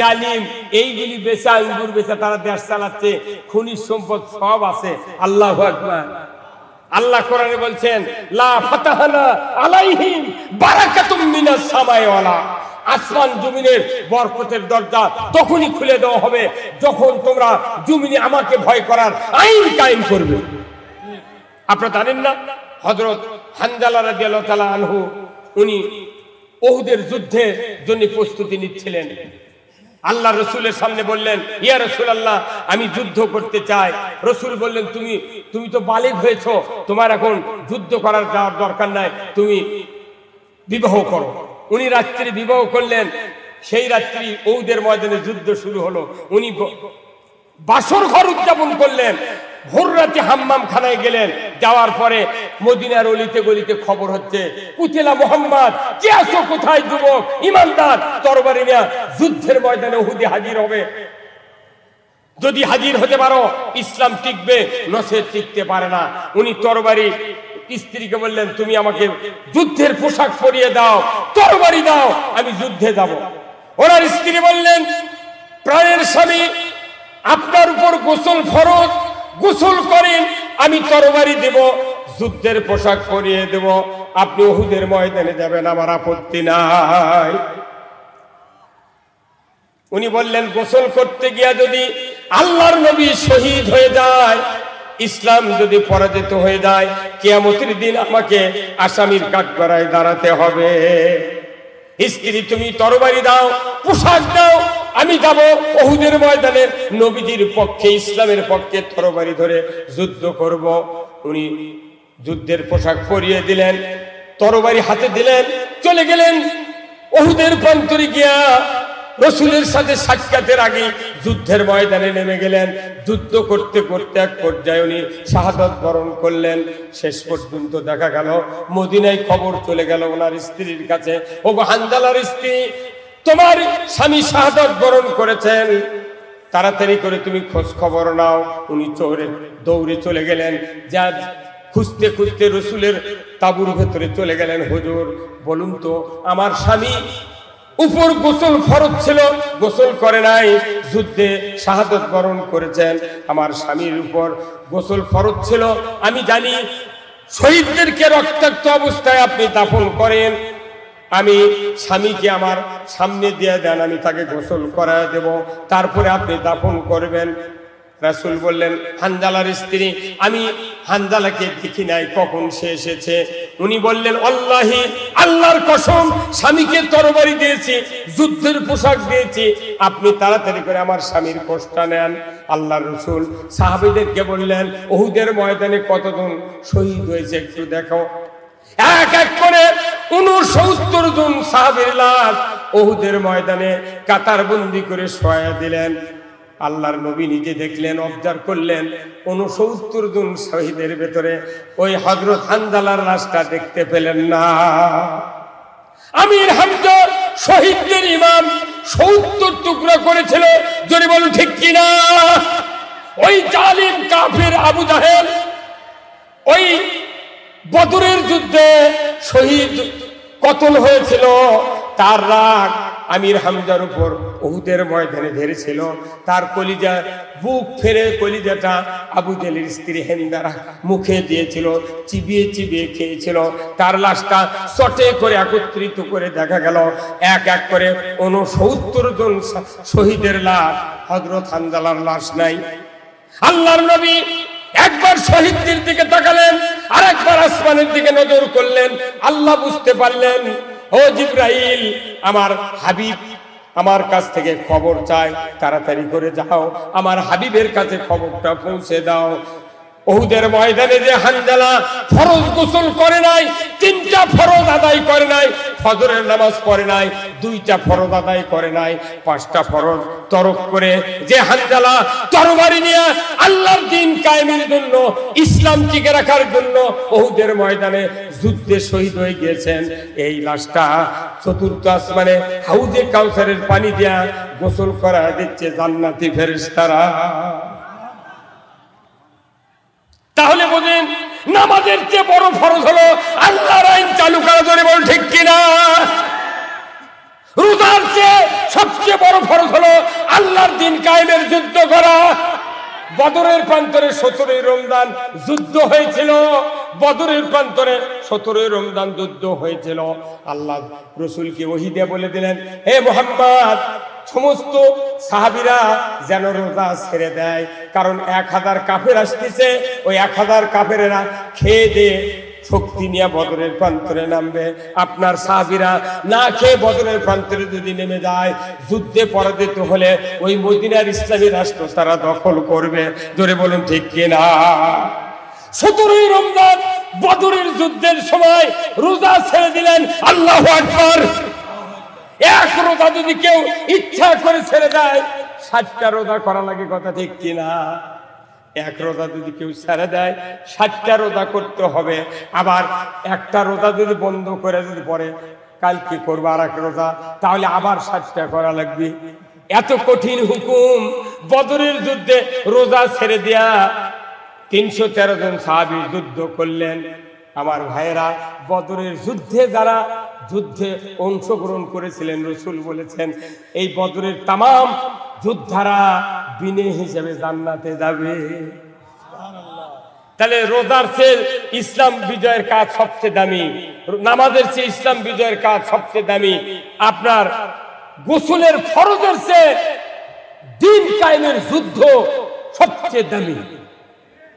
A: ডালিম এইগুলি বেচে, আঙ্গুর বেচে তারা দেশ চালাচ্ছে, খনিজ সম্পদ সব আছে। আল্লাহু আকবার। আল্লাহ কোরআনে বলছেন, লা ফাতাহনা আলাইহিম বারাকাতুম মিনাস সামাই ওয়াল আরদ। আসমান জমিনের বরকতের দরজা তখনই খুলে দেওয়া হবে যখন তোমরা জমিনে আমাকে ভয় করার আইন কায়েম করবে। আপনারা জানেন না, হযরত হানজালা রাদিয়াল্লাহু তাআলা আনহু উনি উহুদের যুদ্ধের জন্য প্রস্তুতি নিচ্ছিলেন। আল্লাহ রসুলের সামনে বললেন, ইয়া রাসূলুল্লাহ, আমি যুদ্ধ করতে চাই। রসুল বললেন, তুমি তো বালিগ হয়েছো, তোমার এখন যুদ্ধ করার যাওয়ার দরকার নাই, তুমি বিবাহ করো। উনি রাত্রি বিবাহ করলেন। সেই রাত্রি উহুদের ময়দানে যুদ্ধ শুরু হলো। উনি বাসর ঘর উদযাপন করলেন। ভোর রাতে হাম্মাম খানায় গেলেন। যাওয়ার পরে মদিনার অলিতে গলিতে খবর হচ্ছে, কুতিলা মুহাম্মদ, কে আছো, কোথায় যুবক ইমানদার তরবারি নিয়ে যুদ্ধের ময়দানে উহুদে হাজির হবে। যদি হাজির হতে পারো ইসলাম টিকবে, নসে টিকতে পারে না। উনি তরবারি, স্ত্রীকে বললেন, তুমি আমাকে যুদ্ধের পোশাক পরিয়ে দাও, তরবারি দাও, আমি যুদ্ধে যাব। ওনার স্ত্রী বললেন, প্রাণের স্বামী, আপনার উপর গোসল ফরজ, গোসল করেন, আমি তরবারি দেব, যুদ্ধের পোশাক পরিয়ে দেব, আপনি উহুদের ময়দানে যাবেন, আমার আপত্তি নাই। উনি বললেন, গোসল করতে গিয়া যদি আল্লাহর নবী শহীদ হয়ে যায়, ইসলাম যদি পরাজিত হয়ে যায়, কিয়ামতের দিন আমাকে আসামির কাঠগড়ায় দাঁড়াতে হবে। স্ত্রী, তুমি তরবারি দাও, পোশাক দাও, আমি যাব উহুদের ময়দানে নবীজির পক্ষে, ইসলামের পক্ষে তরবারি ধরে যুদ্ধ করব। উনি যুদ্ধের পোশাক পরিয়ে দিলেন, তরবারি হাতে দিলেন, চলে গেলেন উহুদের প্রান্তরে গিয়া রসুলের সাথে সাক্ষাতের আগে যুদ্ধের ময়দানে নেমে গেলেন। যুদ্ধ করতে করতে এক পর্যায়ে উনি শাহাদাত বরণ করলেন। শেষ পর্যন্ত দেখা গেল মদিনায় খবর চলে গেল ওনার স্ত্রীর কাছে, ও হানজালার স্ত্রী, তোমার স্বামী শাহাদাত বরণ করেছেন, তাড়াতাড়ি করে তুমি খোঁজ খবর নাও। উনি দৌড়ে চলে গেলেন। যা খুঁজতে খুঁজতে রসুলের তাঁবুর ভেতরে চলে গেলেন। হুজুর বলুন তো, আমার স্বামী উপর গোসল ফরজ ছিল, গোসল করে নাই, যুদ্ধে শাহাদাত বরণ করেছেন। আমার স্বামীর উপর গোসল ফরজ ছিল, আমি জানি শহীদদেরকে রক্তাক্ত অবস্থায় আপনি দাফন করেন, আমি স্বামীকে আমার সামনে দিয়ে দেন, আমি তাকে গোসল করায় দেব, তারপরে আপনি দাফন করবেন। রাসূল বললেন, হানজালার স্ত্রী, আমি হানজালাকে দেখি নাই, কখন সে এসেছে? উনি বললেন, আল্লাহি, আল্লাহর কসম, স্বামীকে তরবারি দিয়েছি, যুদ্ধের পোশাক দিয়েছি, আপনি তাড়াতাড়ি করে আমার স্বামীর কোষটা নেন। আল্লাহর রাসূল সাহাবীদেরকে বললেন, উহুদের ময়দানে কতজন শহীদ হয়েছে একটু দেখো। এক এক করে 69 জন সাহাবীর লাশ উহুদের ময়দানে কাতারবন্দি করে শোয়া দিলেন। আল্লাহর নবী নিজে দেখলেন, অবজার্ভ করলেন, 69 জন শহীদের ভেতরে ওই হযরত হানজালার লাশটা দেখতে পেলেন না। আমির হামজা শহীদদের ইমাম 70 টুকরা করেছিল, যদি বলুন ঠিক কিনা? ওই জালিম কাফির আবু জাহেল ওই বদরের যুদ্ধে শহীদ কতল হয়েছিল, তার রাগ আমির হামজার উপর উহুদের ময়দানে ধরেছিল। তার কলিজা বুক ফেরে কলিজাটা আবু জেলের স্ত্রী হেন্দারা মুখে দিয়েছিল, চিবিয়ে চিবিয়ে খেয়েছিল। তার লাশটা চটে করে একত্রিত করে দেখা গেল এক এক করে 69 জন শহীদের লাশ, হযরত হানজালার লাশ নাই। আল্লাহর নবী একবার শহীদদের দিকে তাকালেন, আর একবার আসমানের দিকে নজর করলেন। আল্লাহ বুঝতে পারলেন, ও জিবরাইল, আমার হাবিব আমার কাছ থেকে খবর চায়, তাড়াতাড়ি করে যাও, আমার হাবিবের কাছে খবরটা পৌঁছে দাও। উহুদের ময়দানে যে হানজালা ফরজ গোসল করে নাই, 3টা ফরজ আদায় করে নাই, ফজরের নামাজ পড়ে নাই, 2টা ফরজ আদায় করে নাই, 5টা ফরজ তরক করে যে হানজালা তরবারি নিয়ে আল্লাহর দ্বীন কায়েমের জন্য, ইসলাম টিকে রাখার জন্য উহুদের ময়দানে যুদ্ধে শহীদ হয়ে গিয়েছেন, এই লাশটা চতুর্থ আসমানে হাউজে কাউসারের পানি দিয়া গোসল করা দিচ্ছে জান্নাতি ফেরেশতারা। তাহলে বোঝেন, নামাজের চেয়ে বড় ফরজ হলো আল্লাহর আইন চালু করা। ধরে বল ঠিক কিনা? রোজার চেয়ে সবচেয়ে বড় ফরজ হলো আল্লাহর দ্বীন কায়েমের যুদ্ধ করা। বদরের প্রান্তরে 17ই রমজান যুদ্ধ হয়েছিল, বদরের প্রান্তরে 17ই রমজান যুদ্ধ হয়েছিল। আল্লাহ রসুলকে ওহী দিয়ে বলে দিলেন, হে মুহাম্মদ, সমস্ত সাহাবীরা যেন রোজা ছেড়ে দেয়, কারণ 1000 কাফের আসতেছে, ওই 1000 কাফেরেরা খেয়ে দিয়ে শক্তি নিয়ে বদরের প্রান্তরে নামবে। আপনার সাহাবীরা না খেয়ে বদরের প্রান্তরে যদি নেমে যায়, যুদ্ধে পরাজিত হলে ওই মদিনার ইসলামী রাষ্ট্র তারা দখল করবে। জোরে বলুন ঠিক কিনা? 17ই রমজান বদরের যুদ্ধের সময় রোজা ছেড়ে দিলেন। আল্লাহু আকবার। এক রোজা যদি কেউ ইচ্ছা করে ছেড়ে দেয়, 60টা রোজা করা লাগে, কথা ঠিক কিনা? এক রোজা যদি কেউ ছেড়ে দেয়, 60টা রোজা করতে হবে। আবার একটা রোজা যদি বন্ধ করে যদি পরে কালকে করবো আর এক রোজা, তাহলে আবার 60টা করা লাগবে। এত কঠিন হুকুম। বদরের যুদ্ধে রোজা ছেড়ে দেয়া 313 জন সাহাবী যুদ্ধ করলেন। আমার ভাইয়েরা, বদরের যুদ্ধে যারা যুদ্ধে অংশগ্রহণ করেছিলেন, রসুল বলেছেন এই বদরের তামাম যোদ্ধারা বিনে হিসেবে জান্নাতে যাবে। তাহলে রোজার চেয়ে ইসলাম বিজয়ের কাজ সবচেয়ে দামি, নামাজের চেয়ে ইসলাম বিজয়ের কাজ সবচেয়ে দামি, আপনার গোসলের ফরজের চেয়ে দ্বীন কায়েমের যুদ্ধ সবচেয়ে দামি।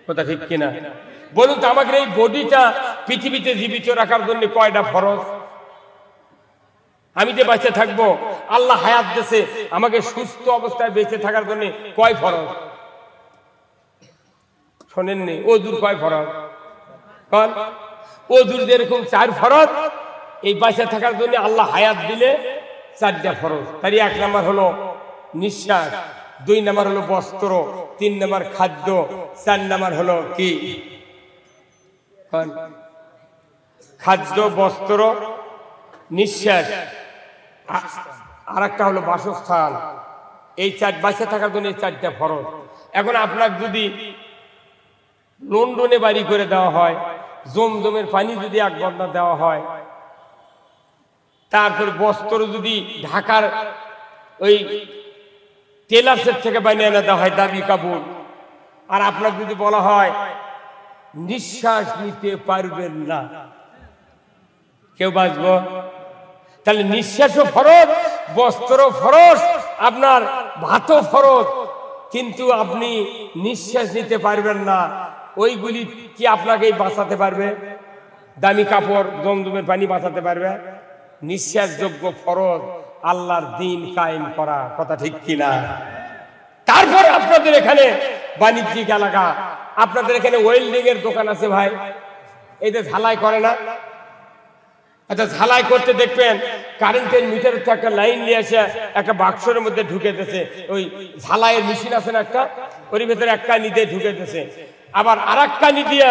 A: কথা ঠিক কিনা? বলুন তো, আমাদের এই বডিটা পৃথিবীতে জীবিত রাখার জন্য কয়টা ফরজ? আমি যে বেঁচে থাকবো, আল্লাহ হায়াত দিয়েছে, আমাকে সুস্থ অবস্থায় বেঁচে থাকার জন্য কয় ফরজ? শোনেননি? ওযুর কয় ফরজ? কোন ওযুর যেরকম 4 ফরজ, এই বেঁচে থাকার জন্য আল্লাহ হায়াত দিলে 4টা ফরজ। তারই 1 নাম্বার হলো নিঃশ্বাস, 2 নাম্বার হলো বস্ত্র, 3 নাম্বার খাদ্য, 4 নাম্বার হলো কি? খাদ্য, বস্ত্র, নিঃশ্বাস, আর একটা হলো বাসস্থান। এই 4 বেঁচে থাকার জন্য এই 4টা ফরজ। এখন আপনার যদি লন্ডনে বাড়ি করে দেওয়া হয়, জমজমের পানি যদি 1 বন্যা দেওয়া হয়, তারপর বস্ত্র যদি ঢাকার ওই টেলার্সের থেকে বানিয়ে এনে দেওয়া হয় দামি কাপড়, আর আপনার যদি বলা হয় নিঃশ্বাস নিতে পারবেন না, কেউ বাঁচব? তাহলে নিঃশ্বাসও ফরজ, বস্ত্র ফরজ, আপনার ভাতও ফরজ, কিন্তু আপনি নিঃশ্বাস নিতে পারবেন না, ওইগুলি কি আপনাকে বাঁচাতে পারবে? দামি কাপড়, জমজমের পানি বাঁচাতে পারবে? নিঃশ্বাসযোগ্য ফরজ আল্লাহর দ্বীন কায়েম করা। কথা ঠিক কিনা? তারপরে আপনাদের এখানে বাণিজ্যিক এলাকা, আপনাদের এখানে ওয়েল্ডিং এর দোকান আছে ভাই, এই যে ঝালাই করে না, আচ্ছা ঝালাই করতে দেখবেন কারেন্টের মিটার থেকে একটা লাইন নিয়ে এসে একটা বাক্সের মধ্যে ঢুকে দিয়েছে, ওই ঝালাইয়ের মেশিন আছে না একটা, ওর ভিতরে এক কানি দিয়ে ঢুকে দিয়েছে, আবার আর এক কানি দিয়ে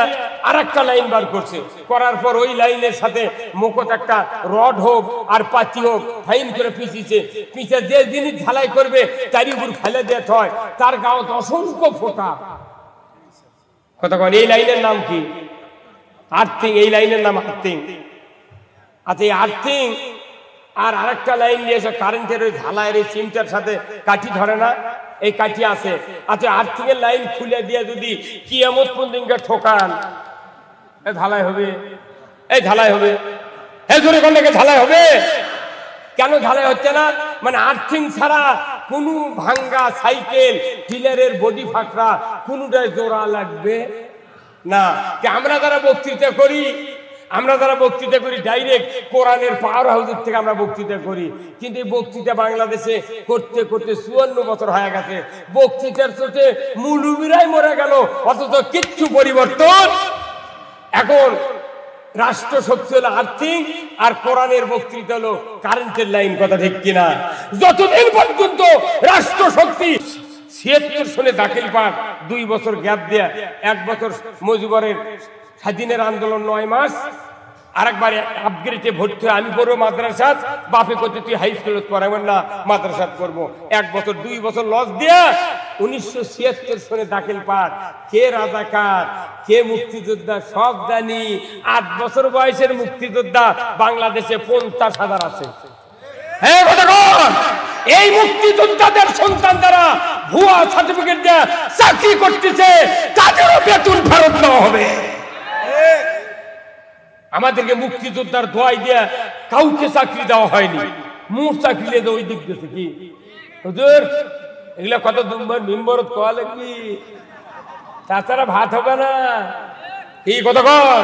A: আর একটা লাইন বার করছে, করার পর ওই লাইনের সাথে মুখত একটা রড হোক আর পাতি হোক ফাইন করে পিছিয়েছে, পিছিয়ে যে জিনিস ঝালাই করবে তারই উপর ফেলে দেওয়া হয়, তার গাঁত অসংখ্য ফোঁটা। কথা কন, এই লাইনের নাম কি? আর্থিং। এই লাইনের নাম আর্থিং। আচ্ছা, এই আর্থিং আর আরেকটা লাইন নিয়ে এসে কারেন্টের ওই ঝালাইয়ের এই চিমটার সাথে কাঠি ধরে না, এই কাঠি আছে। আচ্ছা, আর্থিং এর লাইন খুলে দিয়ে যদি কিয়ামত পর্যন্ত ঠোকান, ঝালাই হবে? এই ঝালাই হবে? এই জোরে কোন দিকে ঝালাই হবে? কেন ঝালাই হচ্ছে না? মানে আর্থিং ছাড়া কোনো ভাঙ্গা সাইকেল, টিলারের বডি ফাঁকড়া কোনোটাই জোড়া লাগবে না। আমরা যারা বক্তৃতা করি ডাইরেক্ট কোরআনের পাওয়ার হাউসের থেকে আমরা বক্তৃতা করি, কিন্তু এই বক্তৃতা বাংলাদেশে করতে করতে 54 বছর হয়ে গেছে। বক্তৃতার চোটে মুলুবিরাই মরে গেল, অথচ কিচ্ছু পরিবর্তন। এখন রাষ্ট্র শক্তি হলো আর্থিং, আর কোরআনের বক্তৃতা হলো কারেন্টের লাইন। কথা ঠিক কিনা? যতদিন পর্যন্ত রাষ্ট্র শক্তি 76 সনে দাখিল পাক 2 বছর গ্যাপ দেয়া, 1 বছর মুজিবরের স্বাধীনের আন্দোলন 9 মাস, আরেকবার আপগ্রেডে ভর্তি হয়। আমি পড়বো মাদ্রাসাত, বাপে করতে তুই হাই স্কুলে পড়াবেন না, মাদ্রাসাত করবো। 1 বছর 2 বছর লস দিয়া 1976 সনে দাখিল পাক। কে রাজাকার, কে মুক্তিযোদ্ধা সব জানি। 8 বছর বয়সের মুক্তিযোদ্ধা বাংলাদেশে 50,000 আছে। হ্যাঁ কথা কর। এই মুক্তিযোদ্ধাদের সন্তান যারা ভুয়া সার্টিফিকেট দিয়ে চাকরি করতেছে, তাদেরও বেতন ফেরত দেওয়া হবে। আমাদেরকে মুক্তিযোদ্ধার দোয়াই দিয়ে কাউকে চাকরি দেওয়া হয়নি। মোট চাকরি দিয়ে ওই দিক দিয়েছে কি হুজুর? এগুলা কত মিম্বরত কোয়া লাগবি, তাছাড়া ভাত হবে না। এই কথা কর।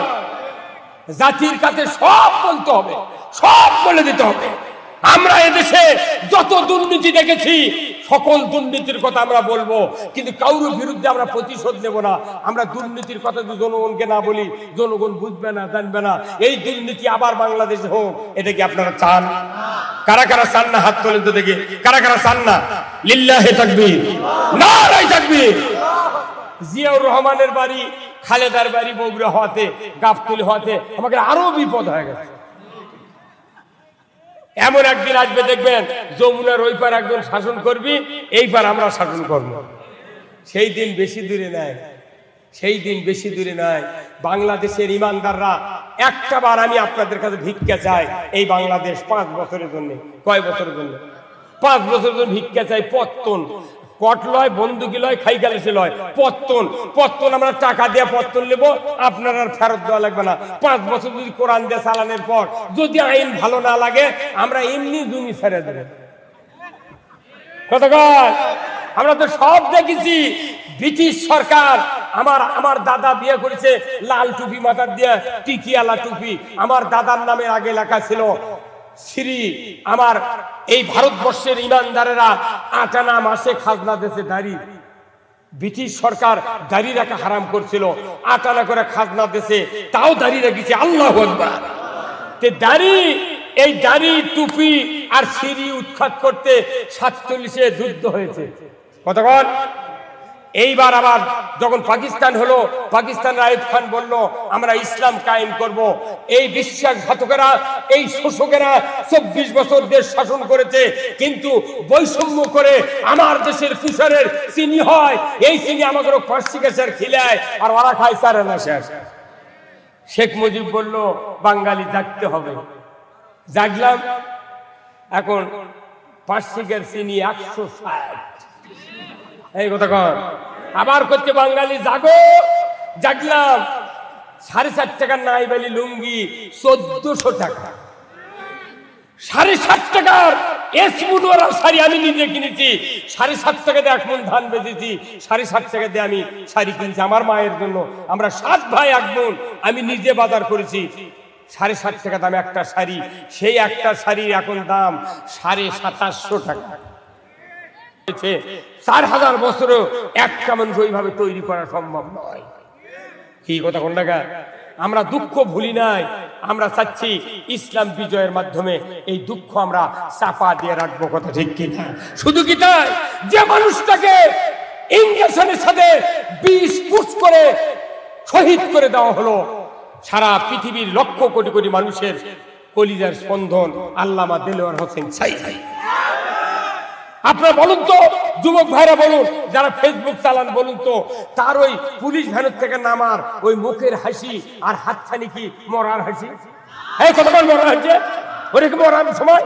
A: জাতির কাছে সব বলতে হবে, সব বলে দিতে হবে। আমরা এদেশে যত দুর্নীতি দেখেছি, সকল দুর্নীতির কথা আমরা বলবো, কিন্তু কারোর বিরুদ্ধে আমরা প্রতিশোধ নেব না। আমরা দুর্নীতির কথা যদি জনগণকে না বলি, জনগণ বুঝবে না, জানবে না। এই দুর্নীতি আবার বাংলাদেশে হোক, এটা কি আপনারা চান? কারা কারা চান না হাত তোলেন তো দেখি। কারা কারা চান না? লিল্লাহি তাকবীর, নারায়ে তাকবীর। জিয়াউর রহমানের বাড়ি, খালেদার বাড়ি বগুড়া হওয়াতে, গাবতলী হওয়াতে আমাকে আরো বিপদ হয়ে গেছে। এমন একদিন আসবে দেখবেন, যমুনার ওই পার একজন শাসন করবি, এই পার আমরা শাসন করব। সেই দিন বেশি দূরে নাই, সেই দিন বেশি দূরে নাই। বাংলাদেশের ইমানদাররা একটা বার আমি আপনাদের কাছে ভিক্ষা চাই, এই বাংলাদেশ 5 বছরের জন্য। কয় বছরের জন্য? 5 বছরের জন্য ভিক্ষা চাই। পত্তন কট লয়, বন্দুকি লয়, খাই গালিসে লয়, পত্তন। পত্তন আমরা টাকা দিয়ে পত্তন নেব, আপনার আর ফেরত দেওয়া লাগবে না। 5 বছর যদি কোরআন দিয়ে চালানোর পর যদি আইন ভালো না লাগে, আমরা এমনি জমি ছেড়ে দেব। কতক্ষণ? আমরা তো সব দেখেছি। ব্রিটিশ সরকার, আমার দাদা বিয়ে করেছে লাল টুপি মাথার দিয়ে, টিকিয়ালা টুপি। আমার দাদার নামে আগে লেখা ছিল শ্রী। আমার এই ভারতবর্ষের ইমানদারেরা 8 আনা মাসে খাজনা দেশে দাড়ি। ব্রিটিশ সরকার দাড়ি রাখা হারাম করছিল, 8 আনা করে খাজনা দেশে, তাও দাড়ি রেখেছে। আল্লাহু আকবার। তে দাড়ি, এই দাড়ি, টুপি আর শ্রী উৎখাত করতে 47-এ যুদ্ধ হয়েছে। কতক্ষণ? এইবার আবার যখন পাকিস্তান হলো, পাকিস্তানের আইয়ুব খান বলল আমরা ইসলাম কায়েম করব। এই বিশ্বাসঘাতকেরা, এই শোষকেরা 24 বছর দেশ শাসন করেছে, কিন্তু বৈষম্য করে আমার দেশের কিশোরের চিনি হয়, এই চিনি আমাদের 5 গাছের খিলায়, আর ওরা খায় 4 আনা শেষ। শেখ মুজিব বলল বাঙালি জাগতে হবে। জাগলাম। এখন 5 গাছের চিনি 160। এই কথা কর। আবার করছে বাঙালি জাগো। জাগলাম। 7.5 টাকার নাইবালি লুঙ্গি 1400 টাকা। 7.5 টাকার এসমুডোরা শাড়ি আমি নিজে কিনেছি। 7.5 টাকা দিয়ে 1 মণ ধান বেচেছি। 7.5 টাকা দিয়ে আমি শাড়ি কিনেছি আমার মায়ের জন্য। আমরা 7 ভাই 1 বোন, আমি নিজে বাজার করেছি। 7.5 টাকা দাম একটা শাড়ি। সেই একটা শাড়ির এখন দাম 2750 টাকা। 4000 বছরও একটা মানুষ ওইভাবে তৈরি করা সম্ভব নয়। কি কথা কোন টাকা? আমরা দুঃখ ভুলি নাই। আমরা চাচ্ছি ইসলাম বিজয়ের মাধ্যমে এই দুঃখ আমরা চাপা দিয়ে রাখবো। কথা ঠিক কিনা? শুধু কি তাই? যে মানুষটাকে ইঞ্জেকশনের সাথে 20 পুশ করে শহীদ করে দেওয়া হলো, সারা পৃথিবীর লক্ষ কোটি কোটি মানুষের কলিজার স্পন্দন আল্লামা দেলোয়ার হোসেন সাইদি। আপনারা বলুন তো, যুবক ভাইরা বলুন, যারা ফেসবুক চালান বলুন তো, তার ওই পুলিশ ভ্যানের থেকে নামার ওই মুখের হাসি আর হাতছানি কি মরার হাসি? এই কতক্ষণ মরা হচ্ছে ওরকম মরার সময়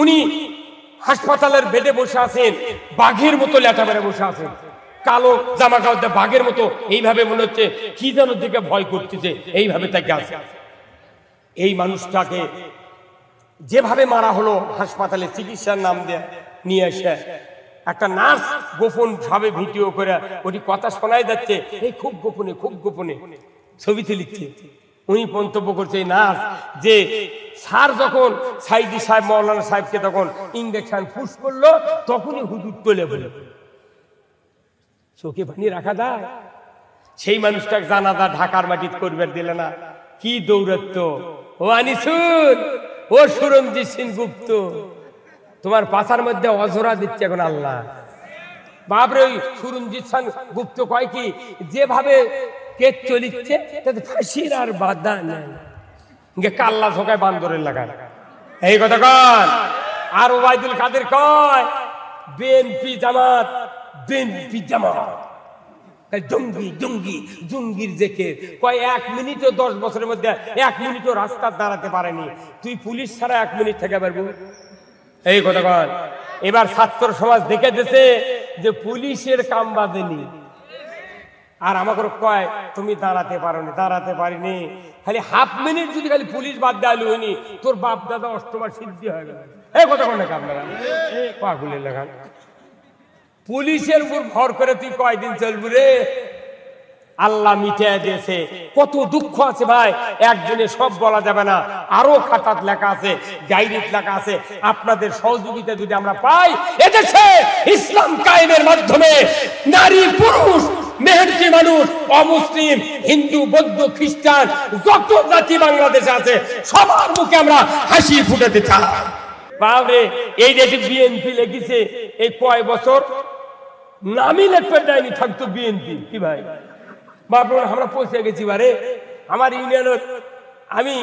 A: উনি হাসপাতালের বেডে বসে আছেন, বাঘের মতো লেটা বেড়ে বসে আছেন, কালো জামা কাপড় বাঘের মতো এইভাবে মনে হচ্ছে কি যেন দিকে ভয় করতেছে, এইভাবে তাকে আছে। এই মানুষটাকে যেভাবে মারা হলো হাসপাতালে চিকিৎসার নাম দিয়ে নিয়ে এসে একটা নার্স গোপন ভাবে ভিডিও করে ওটি কথা শোনাই যাচ্ছে, এই খুব গোপনে ছবিতে লিখছে। উনি মন্তব্য করছে এই নার্স যে স্যার যখন সাইদি সাহেব মৌলানা সাহেবকে তখন ইঞ্জেকশন পুশ করলো তখনই হুজুর তোলে বলে চোখে পানি রাখা যায়। সেই মানুষটাকে জানাজা ঢাকার মাটিতে করবে দিলে না, কি দৌড়ত্ব। ও আনিসুর, ও সুরঞ্জিত সিং গুপ্ত, তোমার পাছার মধ্যে অজরা দিচ্ছে এখন আল্লাহ। বাপরে, ওই সুরঞ্জিত সিং গুপ্ত কয় কি যেভাবে কেস চলিচ্ছে তাতে ফাঁসির আর বাধা নেই, কাল্লা ঝোঁকায় বান্দরের লাগায় এই কথা কন। আর ওবায়দুল কাদের কয় বিএনপি জামাত জঙ্গির জেকে কয় 1 মিনিটও 10 বছরের মধ্যে 1 মিনিটও রাস্তা দাঁড়াতে পারেনি, তুই পুলিশ ছাড়া 1 মিনিট থেকে পারবো এই কথা কন। এবার ছাত্র সমাজ দেখে দিয়েছে যে পুলিশের কাম বাঁধেনি, আর আমাকে কয় তুমি দাঁড়াতে পারিনি, খালি হাফ মিনিট যদি খালি পুলিশ বাদ দেওয়া হয়নি তোর বাপ দাদা অষ্টমার সিদ্ধি হয়ে গেল। এই কথা কন নাকি আপনারা পাগুলের লেখা। পুলিশের উপর ভর করে তুই কয়দিন চলবি রে? আল্লাহ মিটিয়ে দিয়েছে। কত দুঃখ আছে ভাই, একদিনে সব বলা যাবে না, আরো খাতাত লেখা আছে, ডায়েরিতে লেখা আছে। আপনাদের সহযোগিতা যদি আমরা পাই এদেশে ইসলাম কায়েমের মাধ্যমে নারী পুরুষ মেহনতি মানুষ অমুসলিম হিন্দু বৌদ্ধ খ্রিস্টান যত জাতি বাংলাদেশে আছে সবার মুখে আমরা হাসি ফুটাতে চাই। বাবরে, এই দেশে বিএনপি লেগেছে এই কয় বছর নামই লেখতে দেয়নি, থাকতো বিএনপি কি ভাই বাবরে। আমরা পৌঁছে গেছি বারে। আমার ইউনিয়নের আমি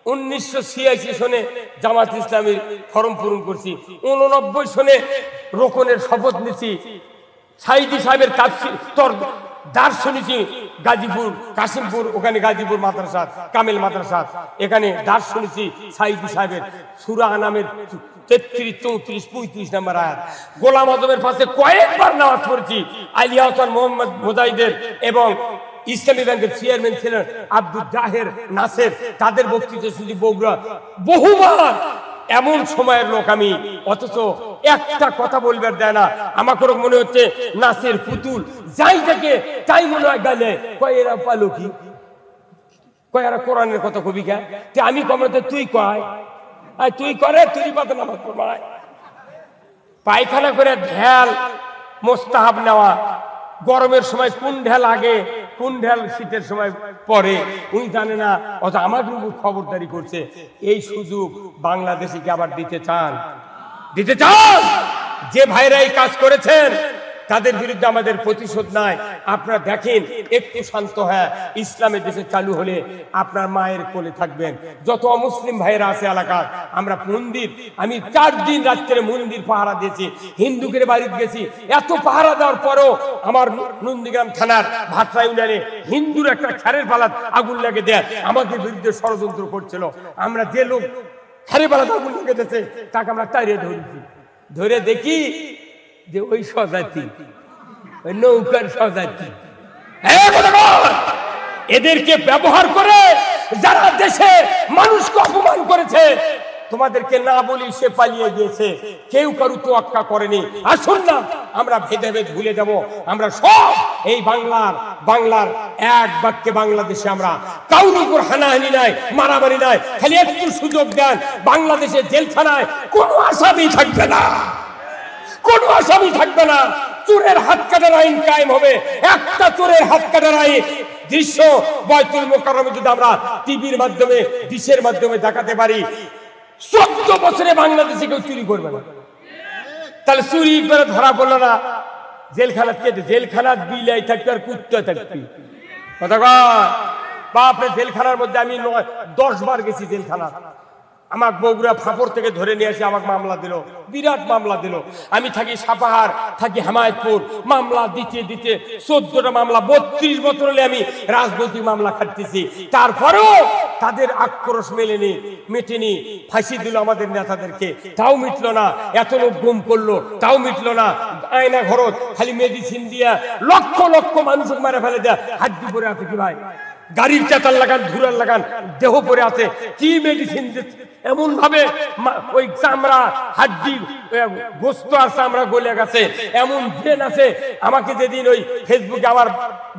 A: 1986 সনে জামাত ইসলামীর ফরম পূরণ করছি, 89 সনে রোকনের শপথ নিছি, সাইদি সাহেবের দার শুনেছি গাজীপুর কাশিমপুর, ওখানে গাজীপুর মাদ্রাসা কামেল মাদ্রাসা, এখানে দার শুনেছি সাইদি সাহেবের সূরা আনামের 33, 34, 35 নম্বর আয়াত। গোলাম আজমের পাশে কয়েকবার নামাজ পড়েছি। আলিয়া হাসান মোহাম্মদ মুজাহিদের এবং ইসলামী ব্যাংকের চেয়ারম্যান ছিলেন আব্দুল জাহের নাসের, তাদের বক্তৃতা শুধু বগুড়া বহুবার। এমন সময়ের লোক আমি, অথচ একটা কথা বলবার দেয় না। আমাকে মনে হচ্ছে নাসের পুতুল যাই থেকে তাই মনে হয় গেলে কয় এরা পালো কি, কয় এরা কোরআনের কথা কবি কে, আমি কমতে তুই কয় তুই করে তুই পাতে নামাজ পড়ায়। পায়খানা করে ঢেল মোস্তাহাব নেওয়া, গরমের সময় কোন ঢেল আগে কোন ঢেল শীতের সময় পরে উনি জানে না, অথচ আমার খবরদারি করছে। এই সুযোগ বাংলাদেশিকে আবার দিতে চান? যে ভাইরা এই কাজ করেছেন তাদের বিরুদ্ধে আমাদের প্রতিশোধ নাই। আপনারা দেখেন, একটু শান্ত হয়ে ইসলামের দেশে চালু হলে আপনার মায়ের কোলে থাকবেন। যত অমুসলিম ভাইরা আছে এলাকার, আমরা মন্দির, আমি 4 দিন রাত্রে মন্দির পাহারা দিয়েছি, হিন্দুদের বাড়িতে গেছি। এত পাহারা দেওয়ার পরও আমার নন্দীগ্রাম থানার ভাটরা ইউনিয়নে হিন্দুর একটা খেরের পালাত আগুন লেগে দেয়, আমাদের বিরুদ্ধে ষড়যন্ত্র করছিল। আমরা যে লোক খেরের পালাত আগুন লেগে দিয়েছে তাকে আমরা তাড়িয়ে ধরেছি। ধরে দেখি যে ওই স্বজাতি, ওই নৌকার স্বজাতি। এদেরকে ব্যবহার করে যারা দেশে মানুষকে অপমান করেছে, তোমাদেরকে না বলি সে পালিয়ে গিয়েছে, কেউ কারু তোয়াক্কা করেনি। আসুন না আমরা ভেদাভেদ ভুলে যাব। আমরা সব এই বাংলার এক বাক্যে বাংলাদেশে আমরা কারোর উপর হানাহানি নাই, মারামারি নাই। খালি একটু সুযোগ দেন, বাংলাদেশের জেলখানায় কোনো আসামি থাকবে না, কোন আসামি থাকবে না। চোরের হাত কাটার আইন কায়েম হবে। একটা চোরের হাত কাটার আইন দৃশ্য বাইতুল মুকাররমে যদি আমরা টিভির মাধ্যমে ডিশের মাধ্যমে দেখাতে পারি, 14 বছরে বাংলাদেশে কেউ চুরি করবে না। তাহলে চুরি করে ধরা পড়লো না, জেলখানা কেটে জেলখানা বিলাই থাকবে আর কুত্তে থাকবে। কথা কয় বাপরে, জেলখানার মধ্যে আমি 10 বার গেছি জেলখানা। আমাকে বগুড়া ফাপড় থেকে ধরে নিয়ে এসে আমাকে মামলা দিল, বিরাট মামলা দিল। আমি থাকি সাপাহার, থাকি হেমায়তপুর, মামলা দিতে দিতে 14টা মামলা, 32 বছর হলে আমি রাজনৈতিক মামলা খাটতেছি। তারপরেও তাদের আক্রোশ মেটেনি, ফাঁসি দিল আমাদের নেতাদেরকে, তাও মিটলো না। এত লোক গুম করলো, তাও মিটলো না। আয়না ঘরত খালি মেডিসিন দিয়া লক্ষ লক্ষ মানুষকে মারা ফেলে দেয়া। হাড্ডি পরে আছে কি ভাই, গাড়ির চাতাল লাগান, ধুরার লাগান, দেহ পরে আছে, কি মেডিসিন এমন ভাবে ওই চামড়া হাড্ডি গোস্ত আর চামড়া গলে গেছে, এমন ব্রেন আছে। আমাকে যেদিন ওই ফেসবুকে আমার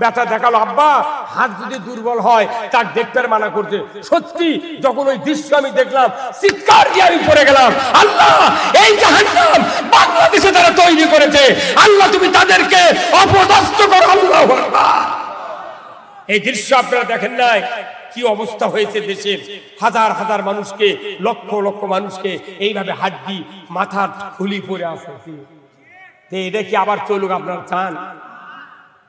A: ব্যথা দেখালো, আব্বা হাত যদি দুর্বল হয় তার ডাক্তার মানা করছে। সত্যি যখন ওই দৃশ্য আমি দেখলাম, চিৎকার দিয়ে আমি পড়ে গেলাম, আল্লাহ এই জাহান্নাম বাংলাদেশে তারা তৈরি করেছে, আল্লাহ তুমি তাদেরকে অপদস্থ করো। আল্লাহু আকবার। এই দৃশ্য আপনারা দেখেন নাই? কি অবস্থা হয়েছে দেশের, হাজার হাজার মানুষকে, লক্ষ লক্ষ মানুষকে এইভাবে হাড্ডি মাথার খুলি পড়ে আছে। এটা কি আবার চলুক আপনারা চান?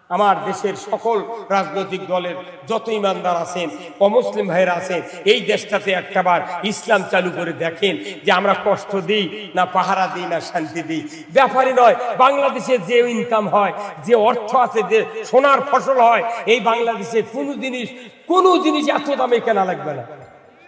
A: আমার দেশের সকল রাজনৈতিক দলের যত ইমানদার আছেন, অমুসলিম ভাইরা আছেন, এই দেশটাতে একটাবার ইসলাম চালু করে দেখেন যে আমরা কষ্ট দিই না পাহারা দিই না শান্তি দিই। ব্যাপারই নয়, বাংলাদেশে যে ইনকাম হয়, যে অর্থ আছে, যে সোনার ফসল হয়, এই বাংলাদেশে কোনো জিনিস এত দামে কেনা লাগবে না।